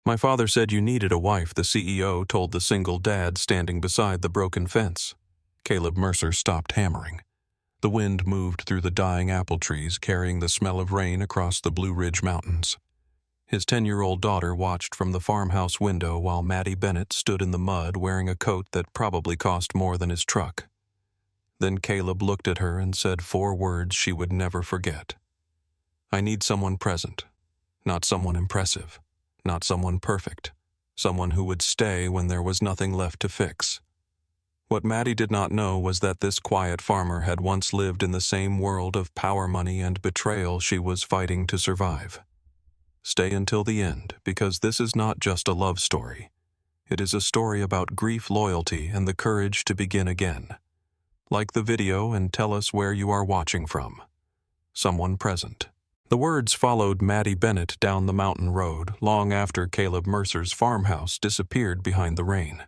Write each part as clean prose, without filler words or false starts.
My father said you needed a wife, the CEO told the single dad standing beside the broken fence. Caleb Mercer stopped hammering. The wind moved through the dying apple trees, carrying the smell of rain across the Blue Ridge Mountains. His 10-year-old daughter watched from the farmhouse window while Maddie Bennett stood in the mud wearing a coat that probably cost more than his truck. Then Caleb looked at her and said 4 words she would never forget. I need someone present, not someone impressive, not someone perfect, someone who would stay when there was nothing left to fix. What Maddie did not know was that this quiet farmer had once lived in the same world of power, money, and betrayal she was fighting to survive. Stay until the end, because this is not just a love story. It is a story about grief, loyalty, and the courage to begin again. Like the video and tell us where you are watching from. Someone present. The words followed Maddie Bennett down the mountain road long after Caleb Mercer's farmhouse disappeared behind the rain.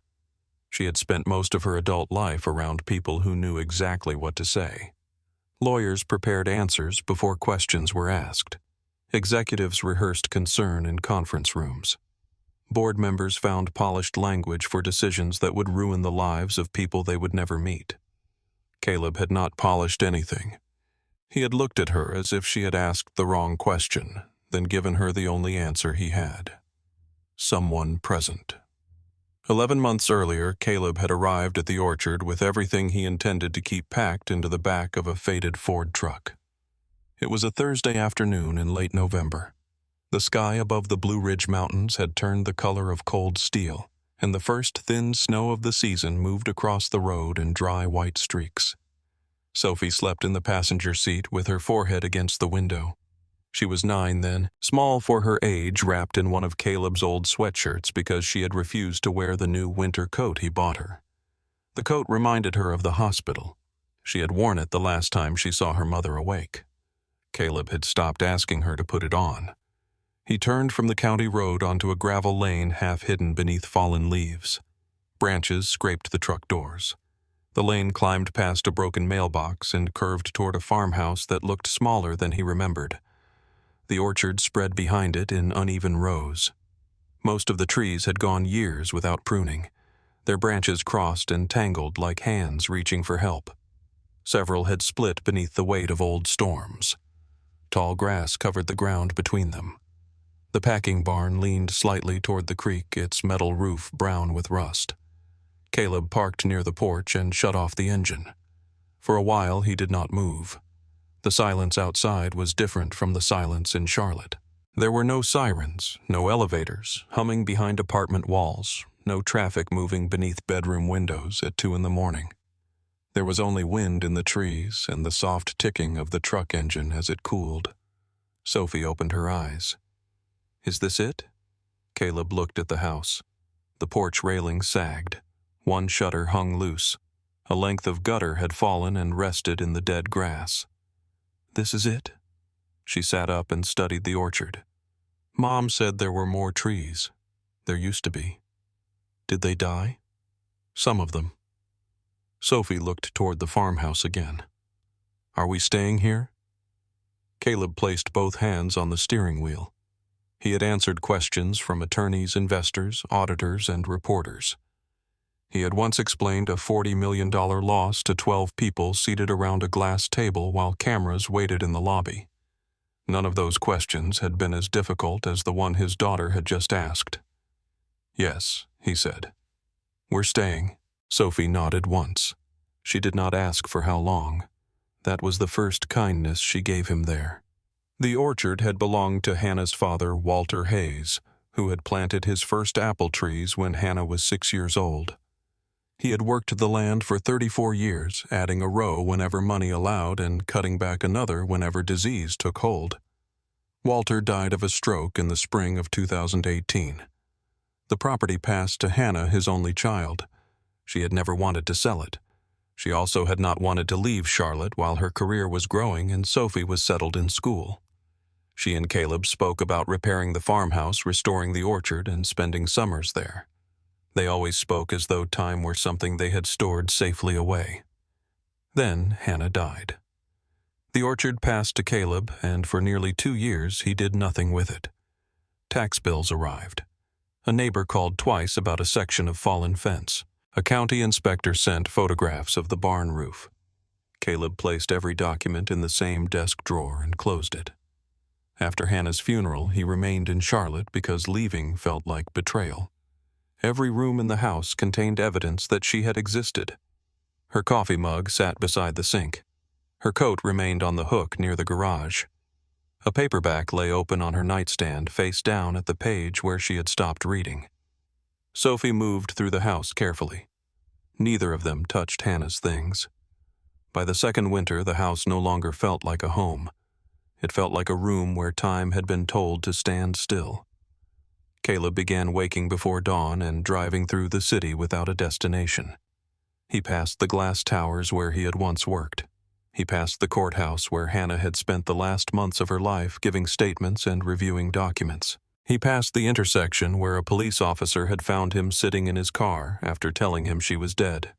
She had spent most of her adult life around people who knew exactly what to say. Lawyers prepared answers before questions were asked. Executives rehearsed concern in conference rooms. Board members found polished language for decisions that would ruin the lives of people they would never meet. Caleb had not polished anything. He had looked at her as if she had asked the wrong question, then given her the only answer he had. Someone present. 11 months earlier, Caleb had arrived at the orchard with everything he intended to keep packed into the back of a faded Ford truck. It was a Thursday afternoon in late November. The sky above the Blue Ridge Mountains had turned the color of cold steel, and the first thin snow of the season moved across the road in dry white streaks. Sophie slept in the passenger seat with her forehead against the window. She was 9 then, small for her age, wrapped in one of Caleb's old sweatshirts because she had refused to wear the new winter coat he bought her. The coat reminded her of the hospital. She had worn it the last time she saw her mother awake. Caleb had stopped asking her to put it on. He turned from the county road onto a gravel lane half hidden beneath fallen leaves. Branches scraped the truck doors. The lane climbed past a broken mailbox and curved toward a farmhouse that looked smaller than he remembered. The orchard spread behind it in uneven rows. Most of the trees had gone years without pruning. Their branches crossed and tangled like hands reaching for help. Several had split beneath the weight of old storms. Tall grass covered the ground between them. The packing barn leaned slightly toward the creek, its metal roof brown with rust. Caleb parked near the porch and shut off the engine. For a while he did not move. The silence outside was different from the silence in Charlotte. There were no sirens, no elevators humming behind apartment walls, no traffic moving beneath bedroom windows at 2 in the morning. There was only wind in the trees and the soft ticking of the truck engine as it cooled. Sophie opened her eyes. Is this it? Caleb looked at the house. The porch railing sagged. One shutter hung loose. A length of gutter had fallen and rested in the dead grass. This is it? She sat up and studied the orchard. Mom said there were more trees. There used to be. Did they die? Some of them. Sophie looked toward the farmhouse again. Are we staying here? Caleb placed both hands on the steering wheel. He had answered questions from attorneys, investors, auditors, and reporters. He had once explained a $40 million loss to 12 people seated around a glass table while cameras waited in the lobby. None of those questions had been as difficult as the one his daughter had just asked. Yes, he said. We're staying. Sophie nodded once. She did not ask for how long. That was the first kindness she gave him there. The orchard had belonged to Hannah's father, Walter Hayes, who had planted his first apple trees when Hannah was 6 years old. He had worked the land for 34 years, adding a row whenever money allowed and cutting back another whenever disease took hold. Walter died of a stroke in the spring of 2018. The property passed to Hannah, his only child. She had never wanted to sell it. She also had not wanted to leave Charlotte while her career was growing and Sophie was settled in school. She and Caleb spoke about repairing the farmhouse, restoring the orchard, and spending summers there. They always spoke as though time were something they had stored safely away. Then Hannah died. The orchard passed to Caleb, and for nearly 2 years he did nothing with it. Tax bills arrived. A neighbor called twice about a section of fallen fence. A county inspector sent photographs of the barn roof. Caleb placed every document in the same desk drawer and closed it. After Hannah's funeral, he remained in Charlotte because leaving felt like betrayal. Every room in the house contained evidence that she had existed. Her coffee mug sat beside the sink. Her coat remained on the hook near the garage. A paperback lay open on her nightstand, face down at the page where she had stopped reading. Sophie moved through the house carefully. Neither of them touched Hannah's things. By the second winter, the house no longer felt like a home. It felt like a room where time had been told to stand still. Caleb began waking before dawn and driving through the city without a destination. He passed the glass towers where he had once worked. He passed the courthouse where Hannah had spent the last months of her life giving statements and reviewing documents. He passed the intersection where a police officer had found him sitting in his car after telling him she was dead.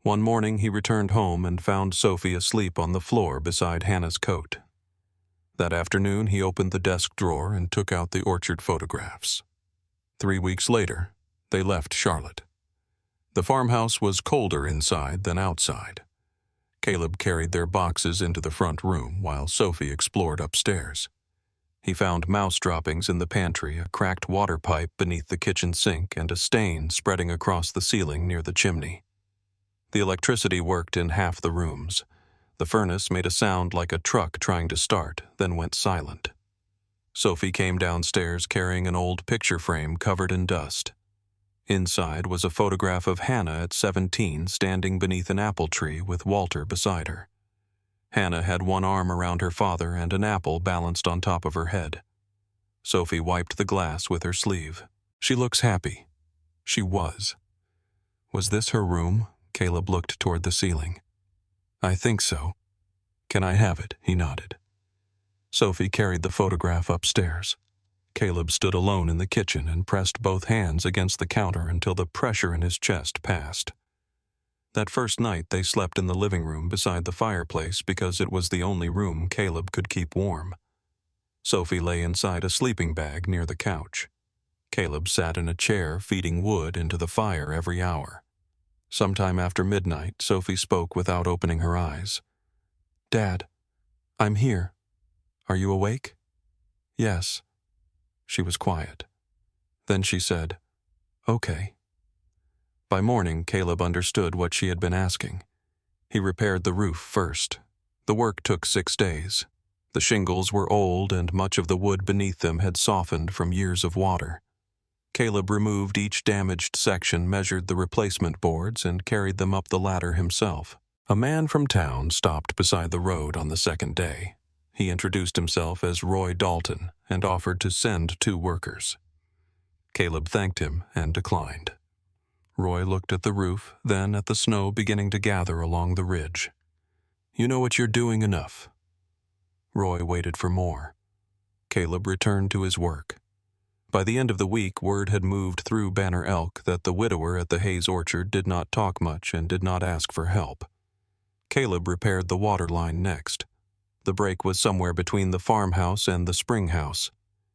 One morning he returned home and found Sophie asleep on the floor beside Hannah's coat. That afternoon he opened the desk drawer and took out the orchard photographs. 3 weeks later, they left Charlotte. The farmhouse was colder inside than outside. Caleb carried their boxes into the front room while Sophie explored upstairs. He found mouse droppings in the pantry, a cracked water pipe beneath the kitchen sink, and a stain spreading across the ceiling near the chimney. The electricity worked in half the rooms. The furnace made a sound like a truck trying to start, then went silent. Sophie came downstairs carrying an old picture frame covered in dust. Inside was a photograph of Hannah at 17 standing beneath an apple tree with Walter beside her. Hannah had one arm around her father and an apple balanced on top of her head. Sophie wiped the glass with her sleeve. "She looks happy." She was. Was this her room? Caleb looked toward the ceiling. "I think so." "Can I have it?" He nodded. Sophie carried the photograph upstairs. Caleb stood alone in the kitchen and pressed both hands against the counter until the pressure in his chest passed. That first night they slept in the living room beside the fireplace because it was the only room Caleb could keep warm. Sophie lay inside a sleeping bag near the couch. Caleb sat in a chair feeding wood into the fire every hour. Sometime after midnight, Sophie spoke without opening her eyes. "Dad, I'm here. Are you awake?" "Yes." She was quiet. Then she said, "Okay." By morning, Caleb understood what she had been asking. He repaired the roof first. The work took 6 days. The shingles were old and much of the wood beneath them had softened from years of water. Caleb removed each damaged section, measured the replacement boards, and carried them up the ladder himself. A man from town stopped beside the road on the second day. He introduced himself as Roy Dalton and offered to send 2 workers. Caleb thanked him and declined. Roy looked at the roof, then at the snow beginning to gather along the ridge. "You know what you're doing enough." Roy waited for more. Caleb returned to his work. By the end of the week, word had moved through Banner Elk that the widower at the Hayes orchard did not talk much and did not ask for help. Caleb repaired the water line next. The break was somewhere between the farmhouse and the spring house.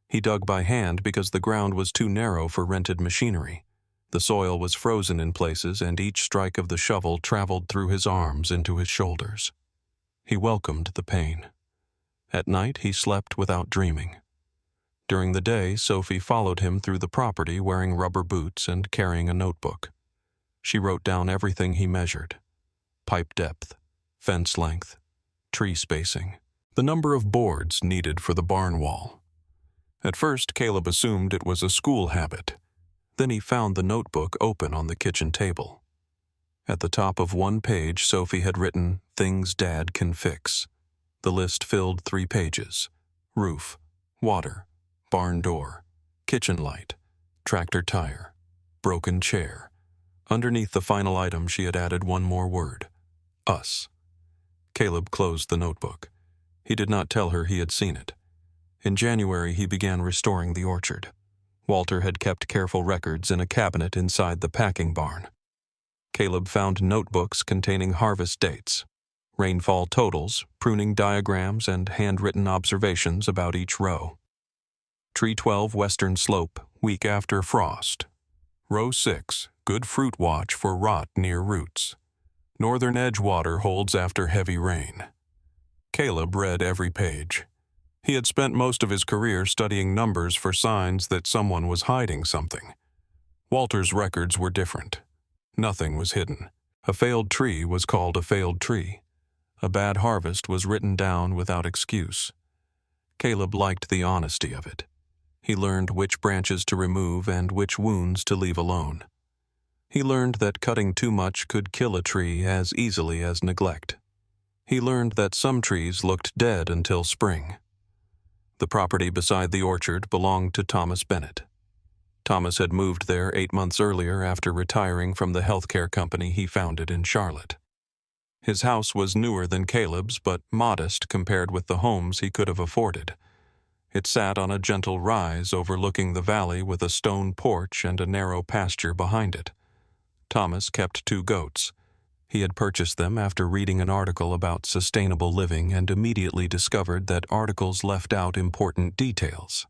He dug by hand because the ground was too narrow for rented machinery. The soil was frozen in places, and each strike of the shovel traveled through his arms into his shoulders. He welcomed the pain. At night, he slept without dreaming. During the day, Sophie followed him through the property wearing rubber boots and carrying a notebook. She wrote down everything he measured: pipe depth, fence length, tree spacing, the number of boards needed for the barn wall. At first, Caleb assumed it was a school habit. Then he found the notebook open on the kitchen table. At the top of one page, Sophie had written, "Things Dad can fix." The list filled 3 pages: roof, water, barn door, kitchen light, tractor tire, broken chair. Underneath the final item, she had added one more word: us. Caleb closed the notebook. He did not tell her he had seen it. In January, he began restoring the orchard. Walter had kept careful records in a cabinet inside the packing barn. Caleb found notebooks containing harvest dates, rainfall totals, pruning diagrams, and handwritten observations about each row. Tree 12 Western Slope, week after frost. Row 6, good fruit watch for rot near roots. Northern edge water holds after heavy rain. Caleb read every page. He had spent most of his career studying numbers for signs that someone was hiding something. Walter's records were different. Nothing was hidden. A failed tree was called a failed tree. A bad harvest was written down without excuse. Caleb liked the honesty of it. He learned which branches to remove and which wounds to leave alone. He learned that cutting too much could kill a tree as easily as neglect. He learned that some trees looked dead until spring. The property beside the orchard belonged to Thomas Bennett. Thomas had moved there 8 months earlier after retiring from the healthcare company he founded in Charlotte. His house was newer than Caleb's, but modest compared with the homes he could have afforded. It sat on a gentle rise overlooking the valley with a stone porch and a narrow pasture behind it. Thomas kept 2 goats. He had purchased them after reading an article about sustainable living and immediately discovered that articles left out important details.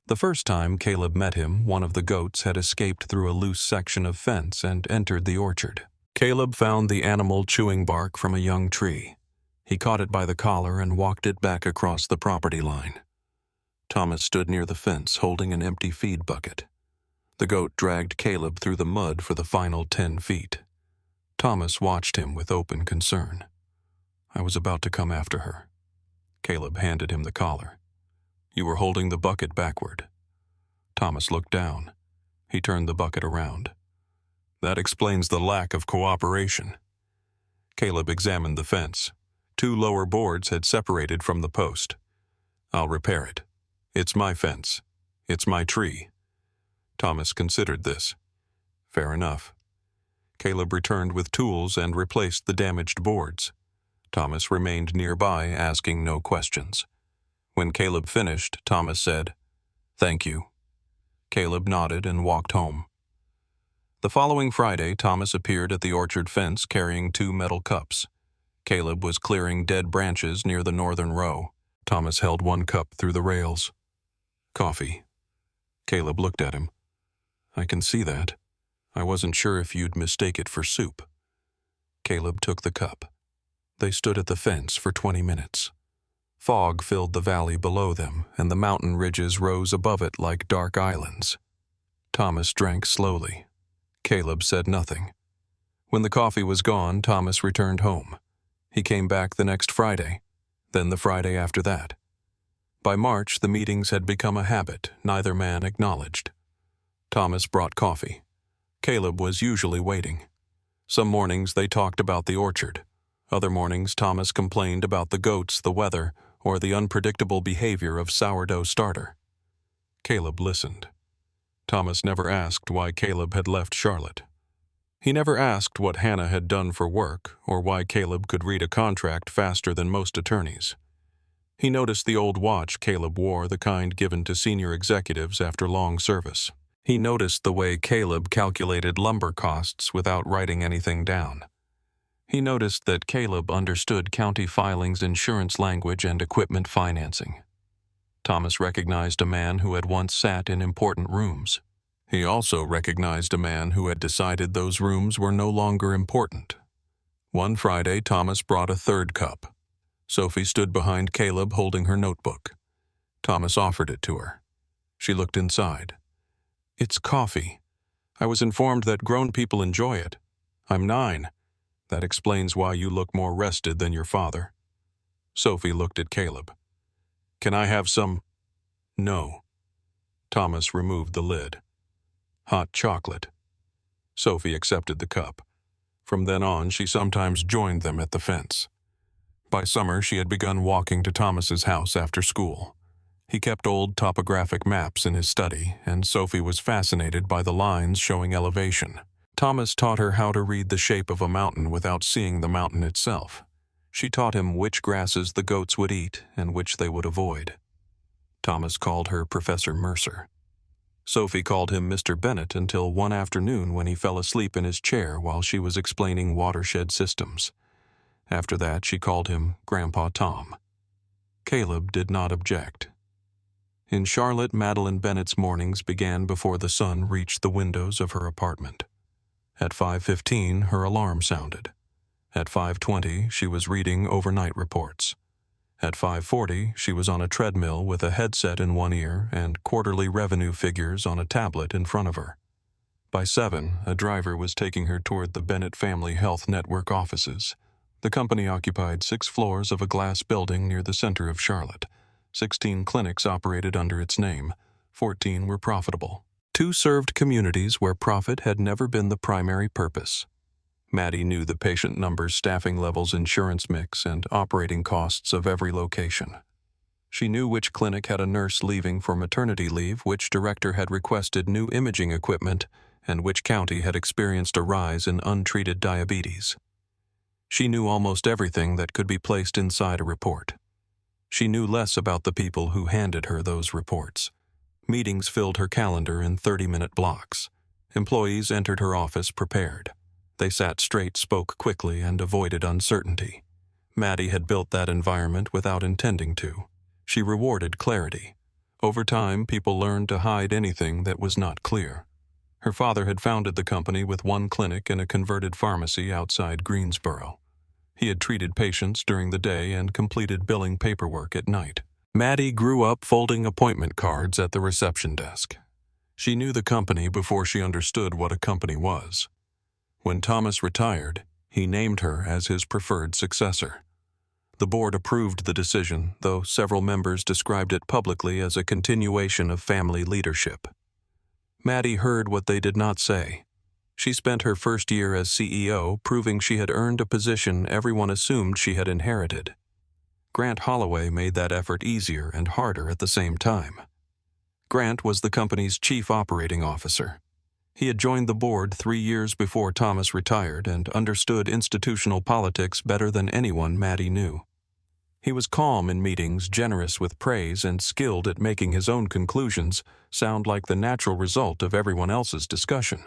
The first time Caleb met him, one of the goats had escaped through a loose section of fence and entered the orchard. Caleb found the animal chewing bark from a young tree. He caught it by the collar and walked it back across the property line. Thomas stood near the fence holding an empty feed bucket. The goat dragged Caleb through the mud for the final 10 feet. Thomas watched him with open concern. "I was about to come after her." Caleb handed him the collar. "You were holding the bucket backward." Thomas looked down. He turned the bucket around. "That explains the lack of cooperation." Caleb examined the fence. 2 lower boards had separated from the post. "I'll repair it. It's my fence. It's my tree." Thomas considered this. Fair enough. Caleb returned with tools and replaced the damaged boards. Thomas remained nearby, asking no questions. When Caleb finished, Thomas said, "Thank you." Caleb nodded and walked home. The following Friday, Thomas appeared at the orchard fence carrying 2 metal cups. Caleb was clearing dead branches near the northern row. Thomas held 1 cup through the rails. "Coffee." Caleb looked at him. "I can see that. I wasn't sure if you'd mistake it for soup." Caleb took the cup. They stood at the fence for 20 minutes. Fog filled the valley below them, and the mountain ridges rose above it like dark islands. Thomas drank slowly. Caleb said nothing. When the coffee was gone, Thomas returned home. He came back the next Friday, then the Friday after that. By March, the meetings had become a habit neither man acknowledged. Thomas brought coffee. Caleb was usually waiting. Some mornings they talked about the orchard. Other mornings Thomas complained about the goats, the weather, or the unpredictable behavior of sourdough starter. Caleb listened. Thomas never asked why Caleb had left Charlotte. He never asked what Hannah had done for work or why Caleb could read a contract faster than most attorneys. He noticed the old watch Caleb wore, the kind given to senior executives after long service. He noticed the way Caleb calculated lumber costs without writing anything down. He noticed that Caleb understood county filings, insurance language, and equipment financing. Thomas recognized a man who had once sat in important rooms. He also recognized a man who had decided those rooms were no longer important. One Friday, Thomas brought a 3rd cup. Sophie stood behind Caleb holding her notebook. Thomas offered it to her. She looked inside. "It's coffee. I was informed that grown people enjoy it. I'm 9. That explains why you look more rested than your father." Sophie looked at Caleb. "Can I have some?" "No." Thomas removed the lid. "Hot chocolate." Sophie accepted the cup. From then on, she sometimes joined them at the fence. By summer, she had begun walking to Thomas's house after school. He kept old topographic maps in his study, and Sophie was fascinated by the lines showing elevation. Thomas taught her how to read the shape of a mountain without seeing the mountain itself. She taught him which grasses the goats would eat and which they would avoid. Thomas called her Professor Mercer. Sophie called him Mr. Bennett until one afternoon when he fell asleep in his chair while she was explaining watershed systems. After that, she called him Grandpa Tom. Caleb did not object. In Charlotte, Madeline Bennett's mornings began before the sun reached the windows of her apartment. At 5:15, her alarm sounded. At 5:20, she was reading overnight reports. At 5:40, she was on a treadmill with a headset in one ear and quarterly revenue figures on a tablet in front of her. By 7, a driver was taking her toward the Bennett Family Health Network offices. The company occupied 6 floors of a glass building near the center of Charlotte. 16 clinics operated under its name. 14 were profitable. 2 served communities where profit had never been the primary purpose. Maddie knew the patient numbers, staffing levels, insurance mix, and operating costs of every location. She knew which clinic had a nurse leaving for maternity leave, which director had requested new imaging equipment, and which county had experienced a rise in untreated diabetes. She knew almost everything that could be placed inside a report. She knew less about the people who handed her those reports. Meetings filled her calendar in 30-minute blocks. Employees entered her office prepared. They sat straight, spoke quickly, and avoided uncertainty. Maddie had built that environment without intending to. She rewarded clarity. Over time, people learned to hide anything that was not clear. Her father had founded the company with 1 clinic and a converted pharmacy outside Greensboro. He had treated patients during the day and completed billing paperwork at night. Maddie grew up folding appointment cards at the reception desk. She knew the company before she understood what a company was. When Thomas retired, he named her as his preferred successor. The board approved the decision, though several members described it publicly as a continuation of family leadership. Maddie heard what they did not say. She spent her first year as CEO proving she had earned a position everyone assumed she had inherited. Grant Holloway made that effort easier and harder at the same time. Grant was the company's chief operating officer. He had joined the board 3 years before Thomas retired and understood institutional politics better than anyone Maddie knew. He was calm in meetings, generous with praise, and skilled at making his own conclusions sound like the natural result of everyone else's discussion.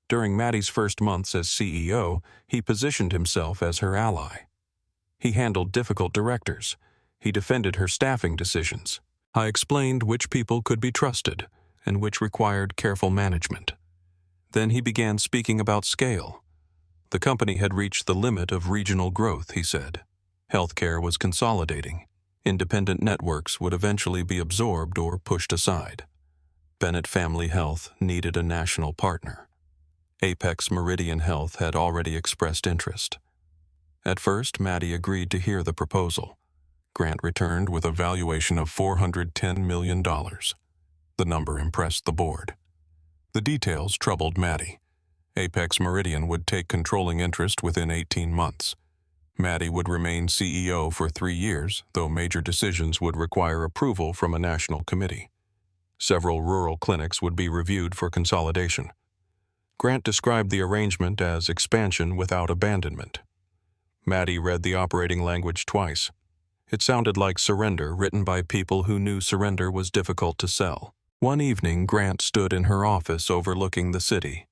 During Maddie's first months as CEO, he positioned himself as her ally. He handled difficult directors. He defended her staffing decisions. I explained which people could be trusted and which required careful management. Then he began speaking about scale. The company had reached the limit of regional growth, he said. Healthcare was consolidating. Independent networks would eventually be absorbed or pushed aside. Bennett Family Health needed a national partner. Apex Meridian Health had already expressed interest. At first, Maddie agreed to hear the proposal. Grant returned with a valuation of $410 million. The number impressed the board. The details troubled Maddie. Apex Meridian would take controlling interest within 18 months. Maddie would remain CEO for 3 years, though major decisions would require approval from a national committee. Several rural clinics would be reviewed for consolidation. Grant described the arrangement as expansion without abandonment. Maddie read the operating language twice. It sounded like surrender written by people who knew surrender was difficult to sell. One evening, Grant stood in her office overlooking the city.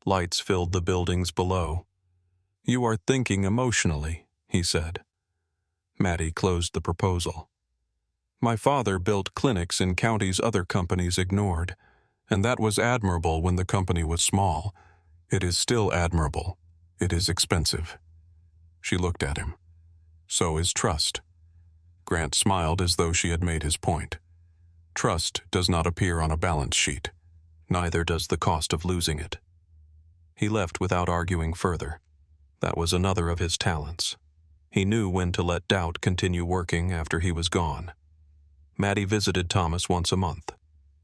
Lights filled the buildings below. "You are thinking emotionally," he said. Maddie closed the proposal. "My father built clinics in counties other companies ignored, and that was admirable when the company was small. It is still admirable. It is expensive." She looked at him. "So is trust." Grant smiled as though she had made his point. "Trust does not appear on a balance sheet. Neither does the cost of losing it." He left without arguing further. That was another of his talents. He knew when to let doubt continue working after he was gone. Maddie visited Thomas once a month.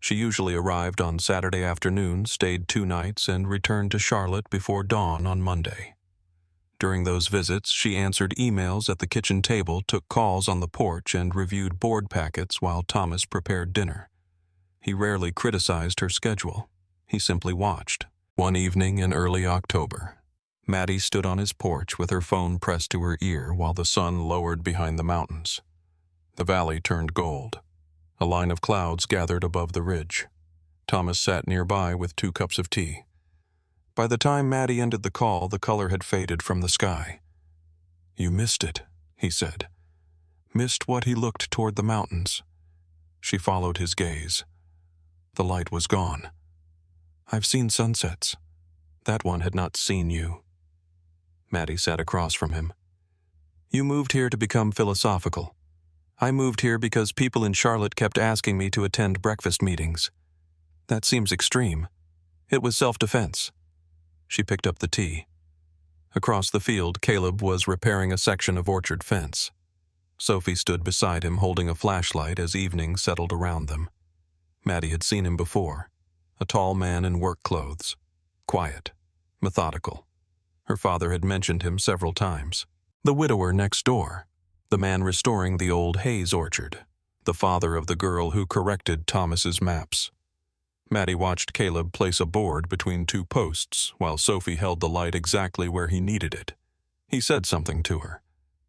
She usually arrived on Saturday afternoon, stayed 2 nights, and returned to Charlotte before dawn on Monday. During those visits, she answered emails at the kitchen table, took calls on the porch, and reviewed board packets while Thomas prepared dinner. He rarely criticized her schedule. He simply watched. One evening in early October, Maddie stood on his porch with her phone pressed to her ear while the sun lowered behind the mountains. The valley turned gold. A line of clouds gathered above the ridge. Thomas sat nearby with 2 cups of tea. By the time Maddie ended the call, the color had faded from the sky. "You missed it," he said. "Missed what he looked toward the mountains." She followed his gaze. The light was gone. I've seen sunsets. That one had not seen you. Maddie sat across from him. You moved here to become philosophical. I moved here because people in Charlotte kept asking me to attend breakfast meetings. That seems extreme. It was self-defense. She picked up the tea. Across the field, Caleb was repairing a section of orchard fence. Sophie stood beside him holding a flashlight as evening settled around them. Maddie had seen him before. A tall man in work clothes. Quiet. Methodical. Her father had mentioned him several times. The widower next door. The man restoring the old Hayes orchard. The father of the girl who corrected Thomas's maps. Maddie watched Caleb place a board between two posts while Sophie held the light exactly where he needed it. He said something to her.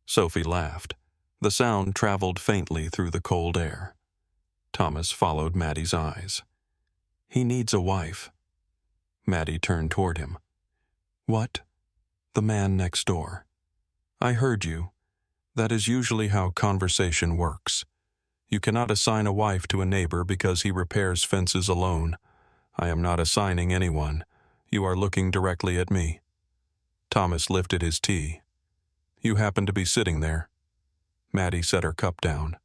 Sophie laughed. The sound traveled faintly through the cold air. Thomas followed Maddie's eyes. He needs a wife. Maddie turned toward him. What? The man next door. I heard you. That is usually how conversation works. You cannot assign a wife to a neighbor because he repairs fences alone. I am not assigning anyone. You are looking directly at me. Thomas lifted his tea. You happen to be sitting there. Maddie set her cup down.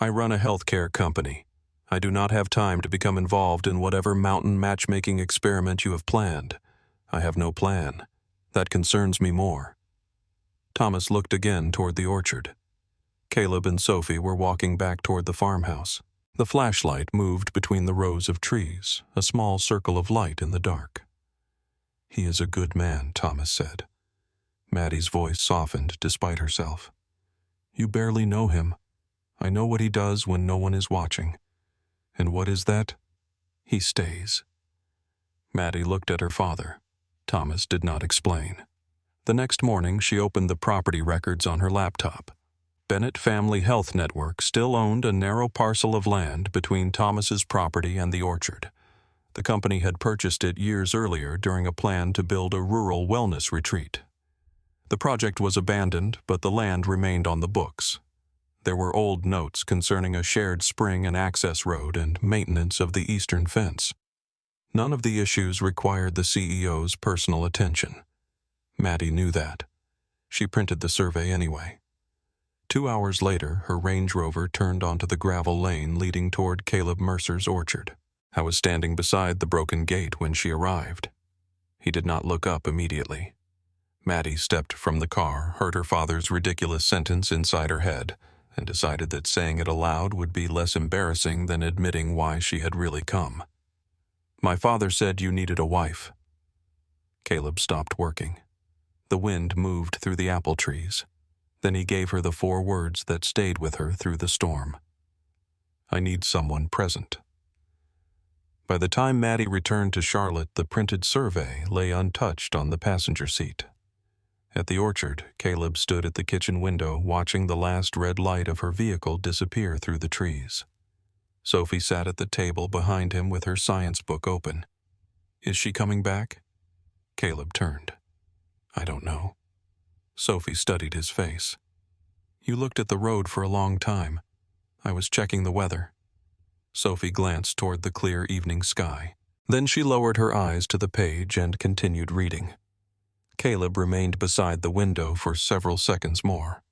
I run a healthcare company. I do not have time to become involved in whatever mountain matchmaking experiment you have planned. I have no plan. That concerns me more. Thomas looked again toward the orchard. Caleb and Sophie were walking back toward the farmhouse. The flashlight moved between the rows of trees, a small circle of light in the dark. He is a good man, Thomas said. Maddie's voice softened despite herself. You barely know him. I know what he does when no one is watching. And what is that? He stays. Maddie looked at her father. Thomas did not explain. The next morning, she opened the property records on her laptop. Bennett Family Health Network still owned a narrow parcel of land between Thomas's property and the orchard. The company had purchased it years earlier during a plan to build a rural wellness retreat. The project was abandoned, but the land remained on the books. There were old notes concerning a shared spring and access road and maintenance of the eastern fence. None of the issues required the CEO's personal attention. Maddie knew that. She printed the survey anyway. 2 hours later, her Range Rover turned onto the gravel lane leading toward Caleb Mercer's orchard. I was standing beside the broken gate when she arrived. He did not look up immediately. Maddie stepped from the car, heard her father's ridiculous sentence inside her head, and decided that saying it aloud would be less embarrassing than admitting why she had really come. My father said you needed a wife. Caleb stopped working. The wind moved through the apple trees. Then he gave her the 4 words that stayed with her through the storm. I need someone present. By the time Maddie returned to Charlotte, the printed survey lay untouched on the passenger seat. At the orchard, Caleb stood at the kitchen window watching the last red light of her vehicle disappear through the trees. Sophie sat at the table behind him with her science book open. Is she coming back? Caleb turned. I don't know. Sophie studied his face. You looked at the road for a long time. I was checking the weather. Sophie glanced toward the clear evening sky. Then she lowered her eyes to the page and continued reading. Caleb remained beside the window for several seconds more.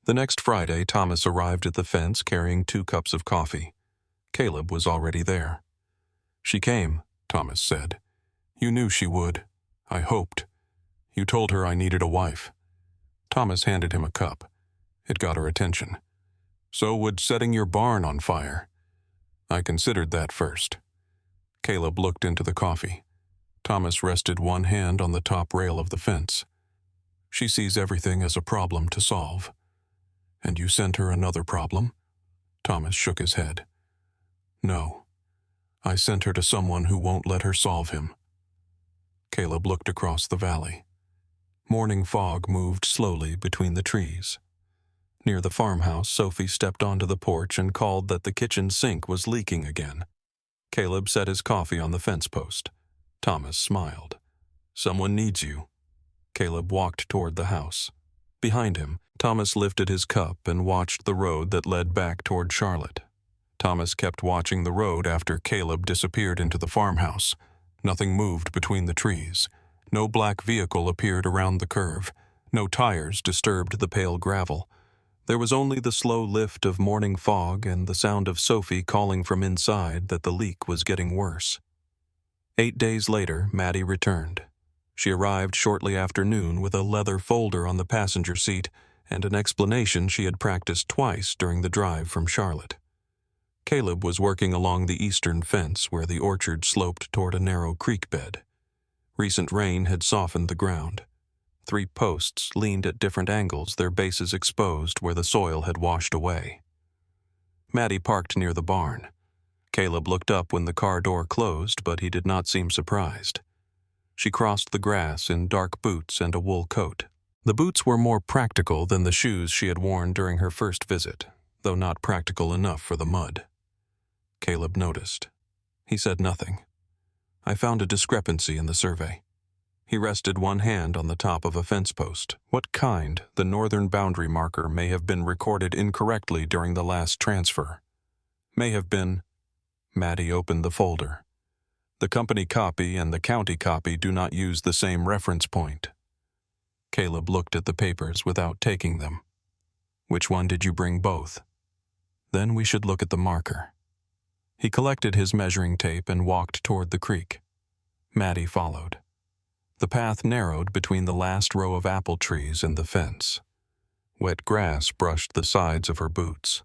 The next Friday, Thomas arrived at the fence carrying 2 cups of coffee. Caleb was already there. She came, Thomas said. You knew she would. I hoped. You told her I needed a wife. Thomas handed him a cup. It got her attention. So would setting your barn on fire. I considered that first. Caleb looked into the coffee. Thomas rested one hand on the top rail of the fence. She sees everything as a problem to solve. And you sent her another problem? Thomas shook his head. No. I sent her to someone who won't let her solve him. Caleb looked across the valley. Morning fog moved slowly between the trees. Near the farmhouse, Sophie stepped onto the porch and called that the kitchen sink was leaking again. Caleb set his coffee on the fence post. Thomas smiled. Someone needs you. Caleb walked toward the house. Behind him, Thomas lifted his cup and watched the road that led back toward Charlotte. Thomas kept watching the road after Caleb disappeared into the farmhouse. Nothing moved between the trees. No black vehicle appeared around the curve. No tires disturbed the pale gravel. There was only the slow lift of morning fog and the sound of Sophie calling from inside that the leak was getting worse. 8 days later, Maddie returned. She arrived shortly after noon with a leather folder on the passenger seat and an explanation she had practiced twice during the drive from Charlotte. Caleb was working along the eastern fence where the orchard sloped toward a narrow creek bed. Recent rain had softened the ground. 3 posts leaned at different angles, their bases exposed where the soil had washed away. Maddie parked near the barn. Caleb looked up when the car door closed, but he did not seem surprised. She crossed the grass in dark boots and a wool coat. The boots were more practical than the shoes she had worn during her first visit, though not practical enough for the mud. Caleb noticed. He said nothing. I found a discrepancy in the survey. He rested one hand on the top of a fence post. What kind, the northern boundary marker may have been recorded incorrectly during the last transfer. May have been. Maddie opened the folder. The company copy and the county copy do not use the same reference point. Caleb looked at the papers without taking them. Which one did you bring both? Then we should look at the marker. He collected his measuring tape and walked toward the creek. Maddie followed. The path narrowed between the last row of apple trees and the fence. Wet grass brushed the sides of her boots.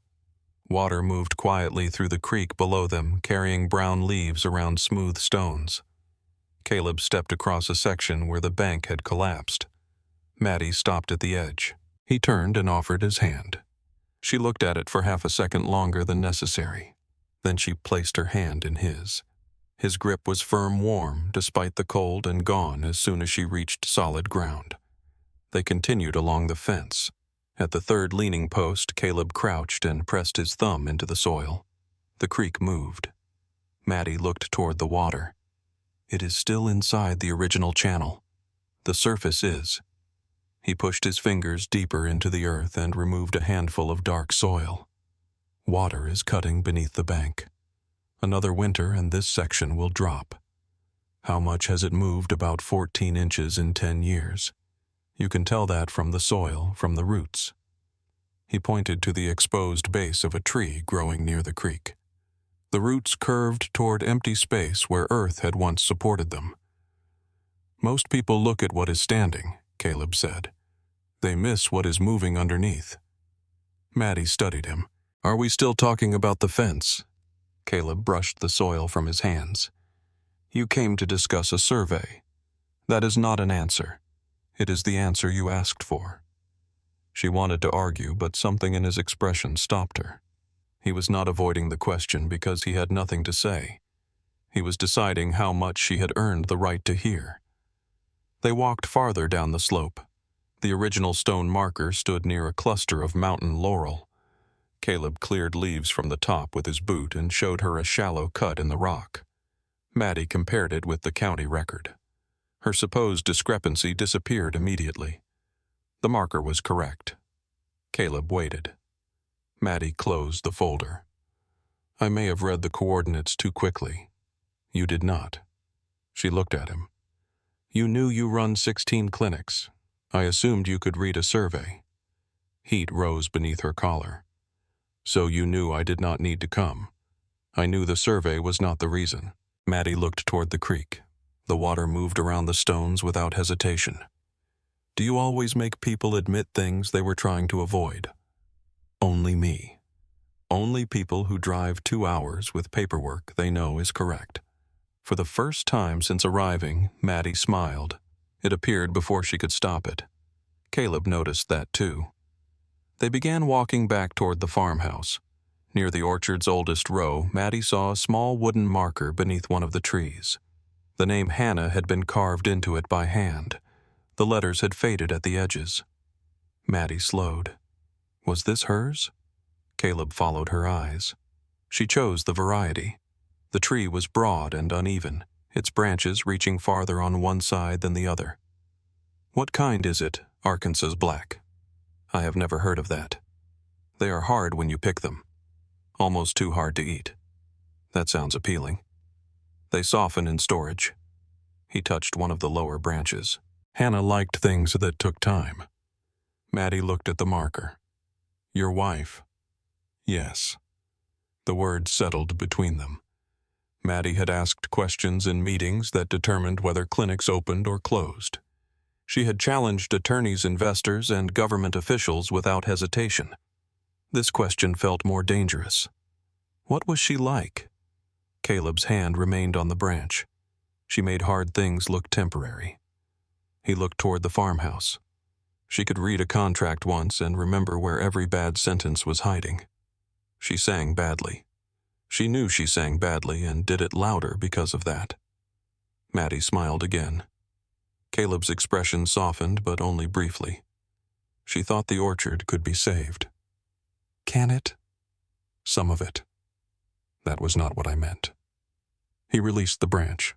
Water moved quietly through the creek below them, carrying brown leaves around smooth stones. Caleb stepped across a section where the bank had collapsed. Maddie stopped at the edge. He turned and offered his hand. She looked at it for half a second longer than necessary. Then she placed her hand in his. His grip was firm, warm, despite the cold, and gone as soon as she reached solid ground. They continued along the fence. At the third leaning post, Caleb crouched and pressed his thumb into the soil. The creek moved. Maddie looked toward the water. It is still inside the original channel. The surface is. He pushed his fingers deeper into the earth and removed a handful of dark soil. Water is cutting beneath the bank. Another winter and this section will drop. How much has it moved? About 14 inches in 10 years. You can tell that from the soil, from the roots. He pointed to the exposed base of a tree growing near the creek. The roots curved toward empty space where earth had once supported them. Most people look at what is standing, Caleb said. They miss what is moving underneath. Maddie studied him. Are we still talking about the fence? Caleb brushed the soil from his hands. You came to discuss a survey. That is not an answer. It is the answer you asked for. She wanted to argue, but something in his expression stopped her. He was not avoiding the question because he had nothing to say. He was deciding how much she had earned the right to hear. They walked farther down the slope. The original stone marker stood near a cluster of mountain laurel. Caleb cleared leaves from the top with his boot and showed her a shallow cut in the rock. Maddie compared it with the county record. Her supposed discrepancy disappeared immediately. The marker was correct. Caleb waited. Maddie closed the folder. I may have read the coordinates too quickly. You did not. She looked at him. You knew you run 16 clinics. I assumed you could read a survey. Heat rose beneath her collar. So you knew I did not need to come. I knew the survey was not the reason. Maddie looked toward the creek. The water moved around the stones without hesitation. Do you always make people admit things they were trying to avoid? Only me. Only people who drive 2 hours with paperwork they know is correct. For the first time since arriving, Maddie smiled. It appeared before she could stop it. Caleb noticed that too. They began walking back toward the farmhouse. Near the orchard's oldest row, Maddie saw a small wooden marker beneath one of the trees. The name Hannah had been carved into it by hand. The letters had faded at the edges. Maddie slowed. Was this hers? Caleb followed her eyes. She chose the variety. The tree was broad and uneven, its branches reaching farther on one side than the other. What kind is it? Arkansas black. I have never heard of that. They are hard when you pick them. almost too hard to eat. That sounds appealing. They soften in storage. He touched one of the lower branches. Hannah liked things that took time. Maddie looked at the marker. Your wife? Yes. The words settled between them. Maddie had asked questions in meetings that determined whether clinics opened or closed. She had challenged attorneys, investors, and government officials without hesitation. This question felt more dangerous. What was she like? Caleb's hand remained on the branch. She made hard things look temporary. He looked toward the farmhouse. She could read a contract once and remember where every bad sentence was hiding. She sang badly. She knew she sang badly and did it louder because of that. Maddie smiled again. Caleb's expression softened, but only briefly. She thought the orchard could be saved. Can it? Some of it. That was not what I meant. He released the branch.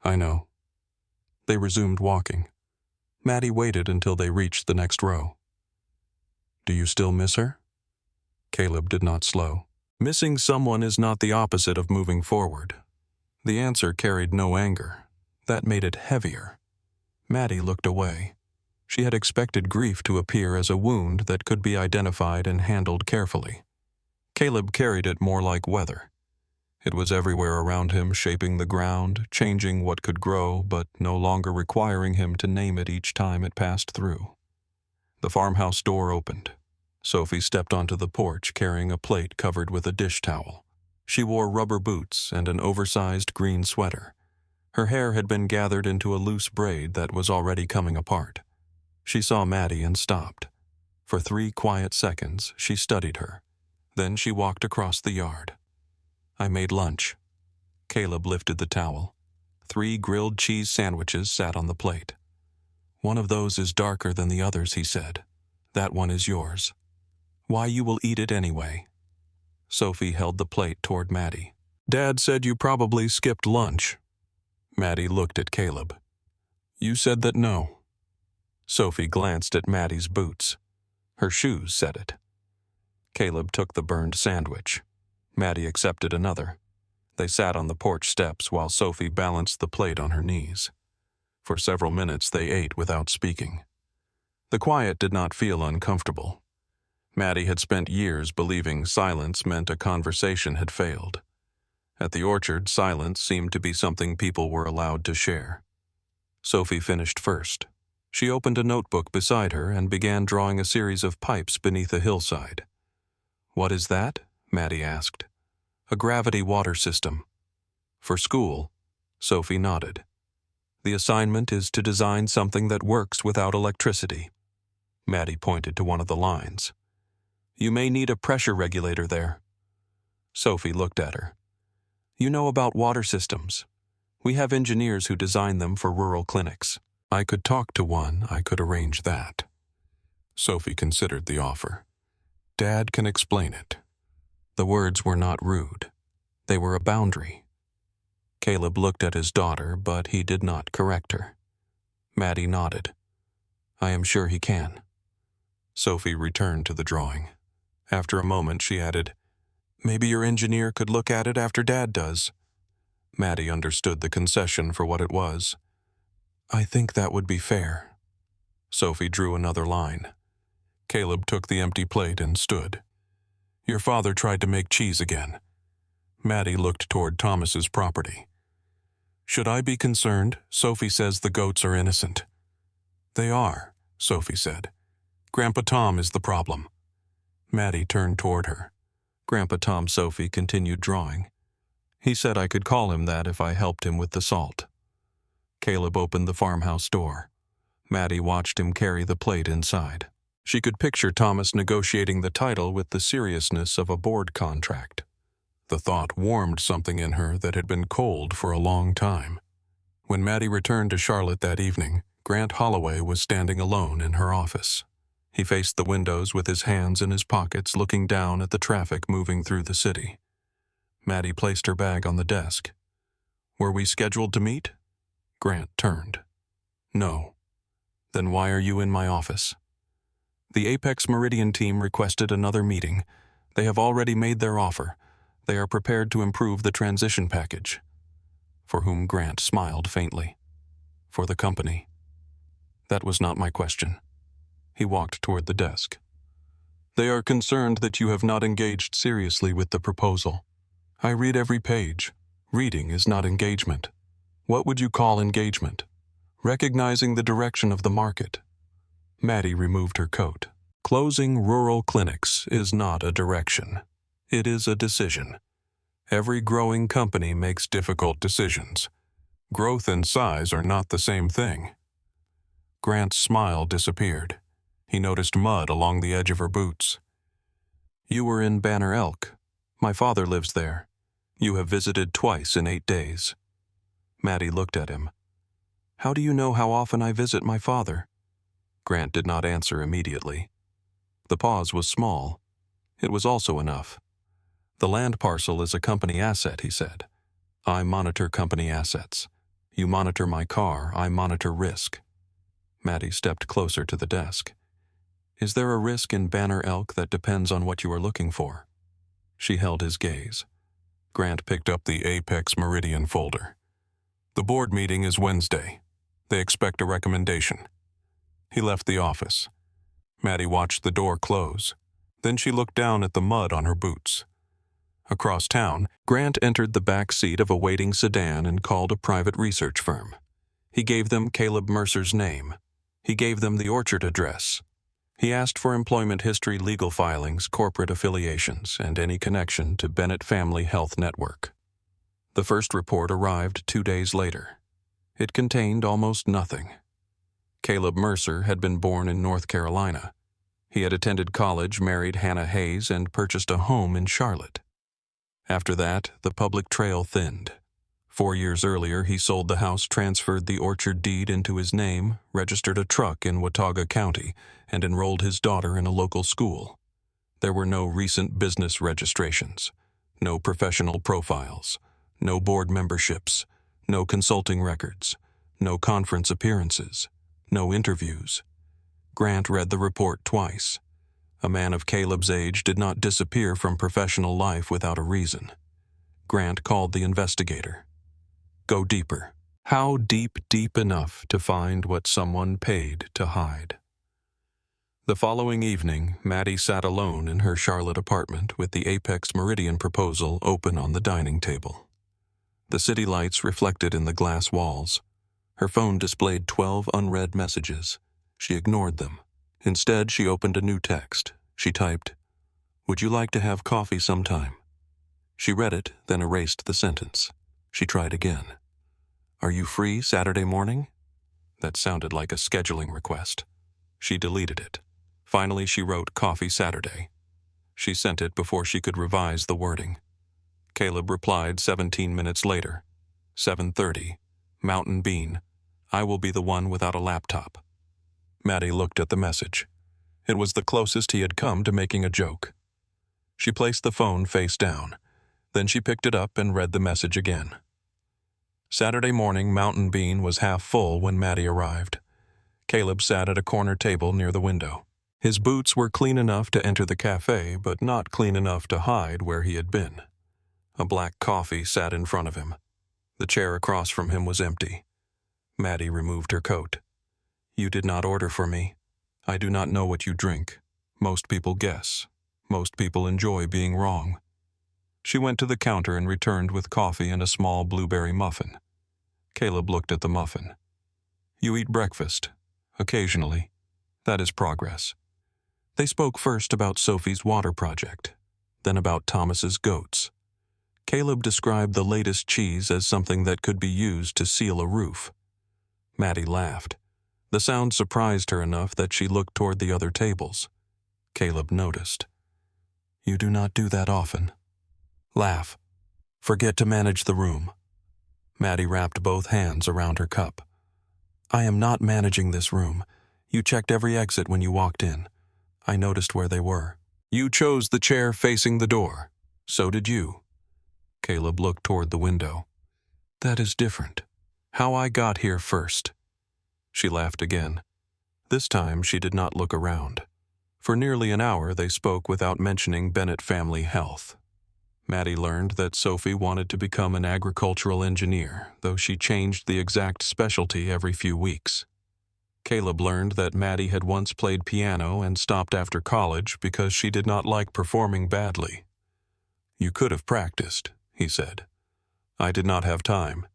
I know. They resumed walking. Maddie waited until they reached the next row. Do you still miss her? Caleb did not slow. Missing someone is not the opposite of moving forward. The answer carried no anger. That made it heavier. Maddie looked away. She had expected grief to appear as a wound that could be identified and handled carefully. Caleb carried it more like weather. It was everywhere around him, shaping the ground, changing what could grow, but no longer requiring him to name it each time it passed through. The farmhouse door opened. Sophie stepped onto the porch carrying a plate covered with a dish towel. She wore rubber boots and an oversized green sweater. Her hair had been gathered into a loose braid that was already coming apart. She saw Maddie and stopped. For 3 quiet seconds, she studied her. Then she walked across the yard. I made lunch. Caleb lifted the towel. 3 grilled cheese sandwiches sat on the plate. One of those is darker than the others, he said. That one is yours. Why, you will eat it anyway. Sophie held the plate toward Maddie. Dad said you probably skipped lunch. Maddie looked at Caleb. You said that no. Sophie glanced at Maddie's boots. Her shoes said it. Caleb took the burned sandwich. Maddie accepted another. They sat on the porch steps while Sophie balanced the plate on her knees. For several minutes they ate without speaking. The quiet did not feel uncomfortable. Maddie had spent years believing silence meant a conversation had failed. At the orchard, silence seemed to be something people were allowed to share. Sophie finished first. She opened a notebook beside her and began drawing a series of pipes beneath a hillside. What is that? Maddie asked. A gravity water system. For school? Sophie nodded. The assignment is to design something that works without electricity. Maddie pointed to one of the lines. You may need a pressure regulator there. Sophie looked at her. You know about water systems. We have engineers who design them for rural clinics. I could talk to one, I could arrange that. Sophie considered the offer. Dad can explain it. The words were not rude. They were a boundary. Caleb looked at his daughter, but he did not correct her. Maddie nodded. I am sure he can. Sophie returned to the drawing. After a moment, she added, Maybe your engineer could look at it after Dad does. Maddie understood the concession for what it was. I think that would be fair. Sophie drew another line. Caleb took the empty plate and stood. Your father tried to make cheese again. Maddie looked toward Thomas's property. Should I be concerned? Sophie says the goats are innocent. They are, Sophie said. Grandpa Tom is the problem. Maddie turned toward her. Grandpa Tom. Sophie continued drawing. He said I could call him that if I helped him with the salt. Caleb opened the farmhouse door. Maddie watched him carry the plate inside. She could picture Thomas negotiating the title with the seriousness of a board contract. The thought warmed something in her that had been cold for a long time. When Maddie returned to Charlotte that evening, Grant Holloway was standing alone in her office. He faced the windows with his hands in his pockets, looking down at the traffic moving through the city. Maddie placed her bag on the desk. Were we scheduled to meet? Grant turned. No. Then why are you in my office? The Apex Meridian team requested another meeting. They have already made their offer. They are prepared to improve the transition package. For whom Grant smiled faintly. For the company. That was not my question. He walked toward the desk. They are concerned that you have not engaged seriously with the proposal. I read every page. Reading is not engagement. What would you call engagement? Recognizing the direction of the market. Maddie removed her coat. Closing rural clinics is not a direction. It is a decision. Every growing company makes difficult decisions. Growth and size are not the same thing. Grant's smile disappeared. He noticed mud along the edge of her boots. You were in Banner Elk. My father lives there. You have visited twice in 8 days. Maddie looked at him. How do you know how often I visit my father? Grant did not answer immediately. The pause was small. It was also enough. The land parcel is a company asset, he said. I monitor company assets. You monitor my car, I monitor risk. Maddie stepped closer to the desk. Is there a risk in Banner Elk that depends on what you are looking for? She held his gaze. Grant picked up the Apex Meridian folder. The board meeting is Wednesday. They expect a recommendation. He left the office. Maddie watched the door close. Then she looked down at the mud on her boots. Across town, Grant entered the back seat of a waiting sedan and called a private research firm. He gave them Caleb Mercer's name. He gave them the Orchard address. He asked for employment history, legal filings, corporate affiliations, and any connection to Bennett Family Health Network. The first report arrived 2 days later. It contained almost nothing. Caleb Mercer had been born in North Carolina. He had attended college, married Hannah Hayes, and purchased a home in Charlotte. After that, the public trail thinned. 4 years earlier, he sold the house, transferred the orchard deed into his name, registered a truck in Watauga County, and enrolled his daughter in a local school. There were no recent business registrations, no professional profiles, no board memberships, no consulting records, no conference appearances, no interviews. Grant read the report twice. A man of Caleb's age did not disappear from professional life without a reason. Grant called the investigator. Go deeper. How deep enough to find what someone paid to hide? The following evening, Maddie sat alone in her Charlotte apartment with the Apex Meridian proposal open on the dining table. The city lights reflected in the glass walls. Her phone displayed 12 unread messages. She ignored them. Instead, she opened a new text. She typed, "Would you like to have coffee sometime?" She read it, then erased the sentence. She tried again. Are you free Saturday morning? That sounded like a scheduling request. She deleted it. Finally, she wrote coffee Saturday. She sent it before she could revise the wording. Caleb replied 17 minutes later. 7:30. Mountain Bean. I will be the one without a laptop. Maddie looked at the message. It was the closest he had come to making a joke. She placed the phone face down. Then she picked it up and read the message again. Saturday morning, Mountain Bean was half full when Maddie arrived. Caleb sat at a corner table near the window. His boots were clean enough to enter the cafe, but not clean enough to hide where he had been. A black coffee sat in front of him. The chair across from him was empty. Maddie removed her coat. You did not order for me. I do not know what you drink. Most people guess. Most people enjoy being wrong. She went to the counter and returned with coffee and a small blueberry muffin. Caleb looked at the muffin. You eat breakfast. Occasionally. That is progress. They spoke first about Sophie's water project, then about Thomas's goats. Caleb described the latest cheese as something that could be used to seal a roof. Maddie laughed. The sound surprised her enough that she looked toward the other tables. Caleb noticed. You do not do that often. Laugh. Forget to manage the room. Maddie wrapped both hands around her cup. I am not managing this room. You checked every exit when you walked in. I noticed where they were. You chose the chair facing the door. So did you. Caleb looked toward the window. That is different. How I got here first. She laughed again. This time she did not look around. For nearly an hour, they spoke without mentioning Bennett family health. Maddie learned that Sophie wanted to become an agricultural engineer, though she changed the exact specialty every few weeks. Caleb learned that Maddie had once played piano and stopped after college because she did not like performing badly. "You could have practiced," he said. "I did not have time.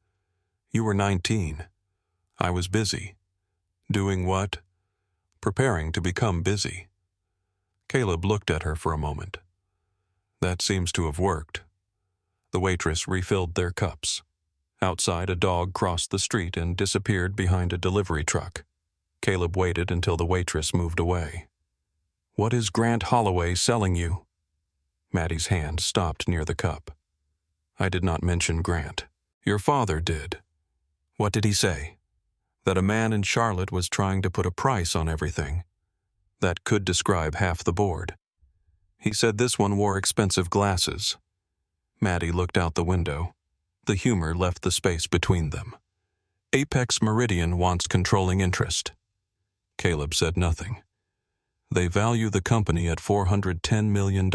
You were 19. I was busy." "Doing what?" "Preparing to become busy." Caleb looked at her for a moment. "That seems to have worked." The waitress refilled their cups. Outside, a dog crossed the street and disappeared behind a delivery truck. Caleb waited until the waitress moved away. "What is Grant Holloway selling you?" Maddie's hand stopped near the cup. "I did not mention Grant. Your father did." "What did he say?" "That a man in Charlotte was trying to put a price on everything. That could describe half the board. He said this one wore expensive glasses." Maddie looked out the window. The humor left the space between them. "Apex Meridian wants controlling interest." Caleb said nothing. "They value the company at $410 million.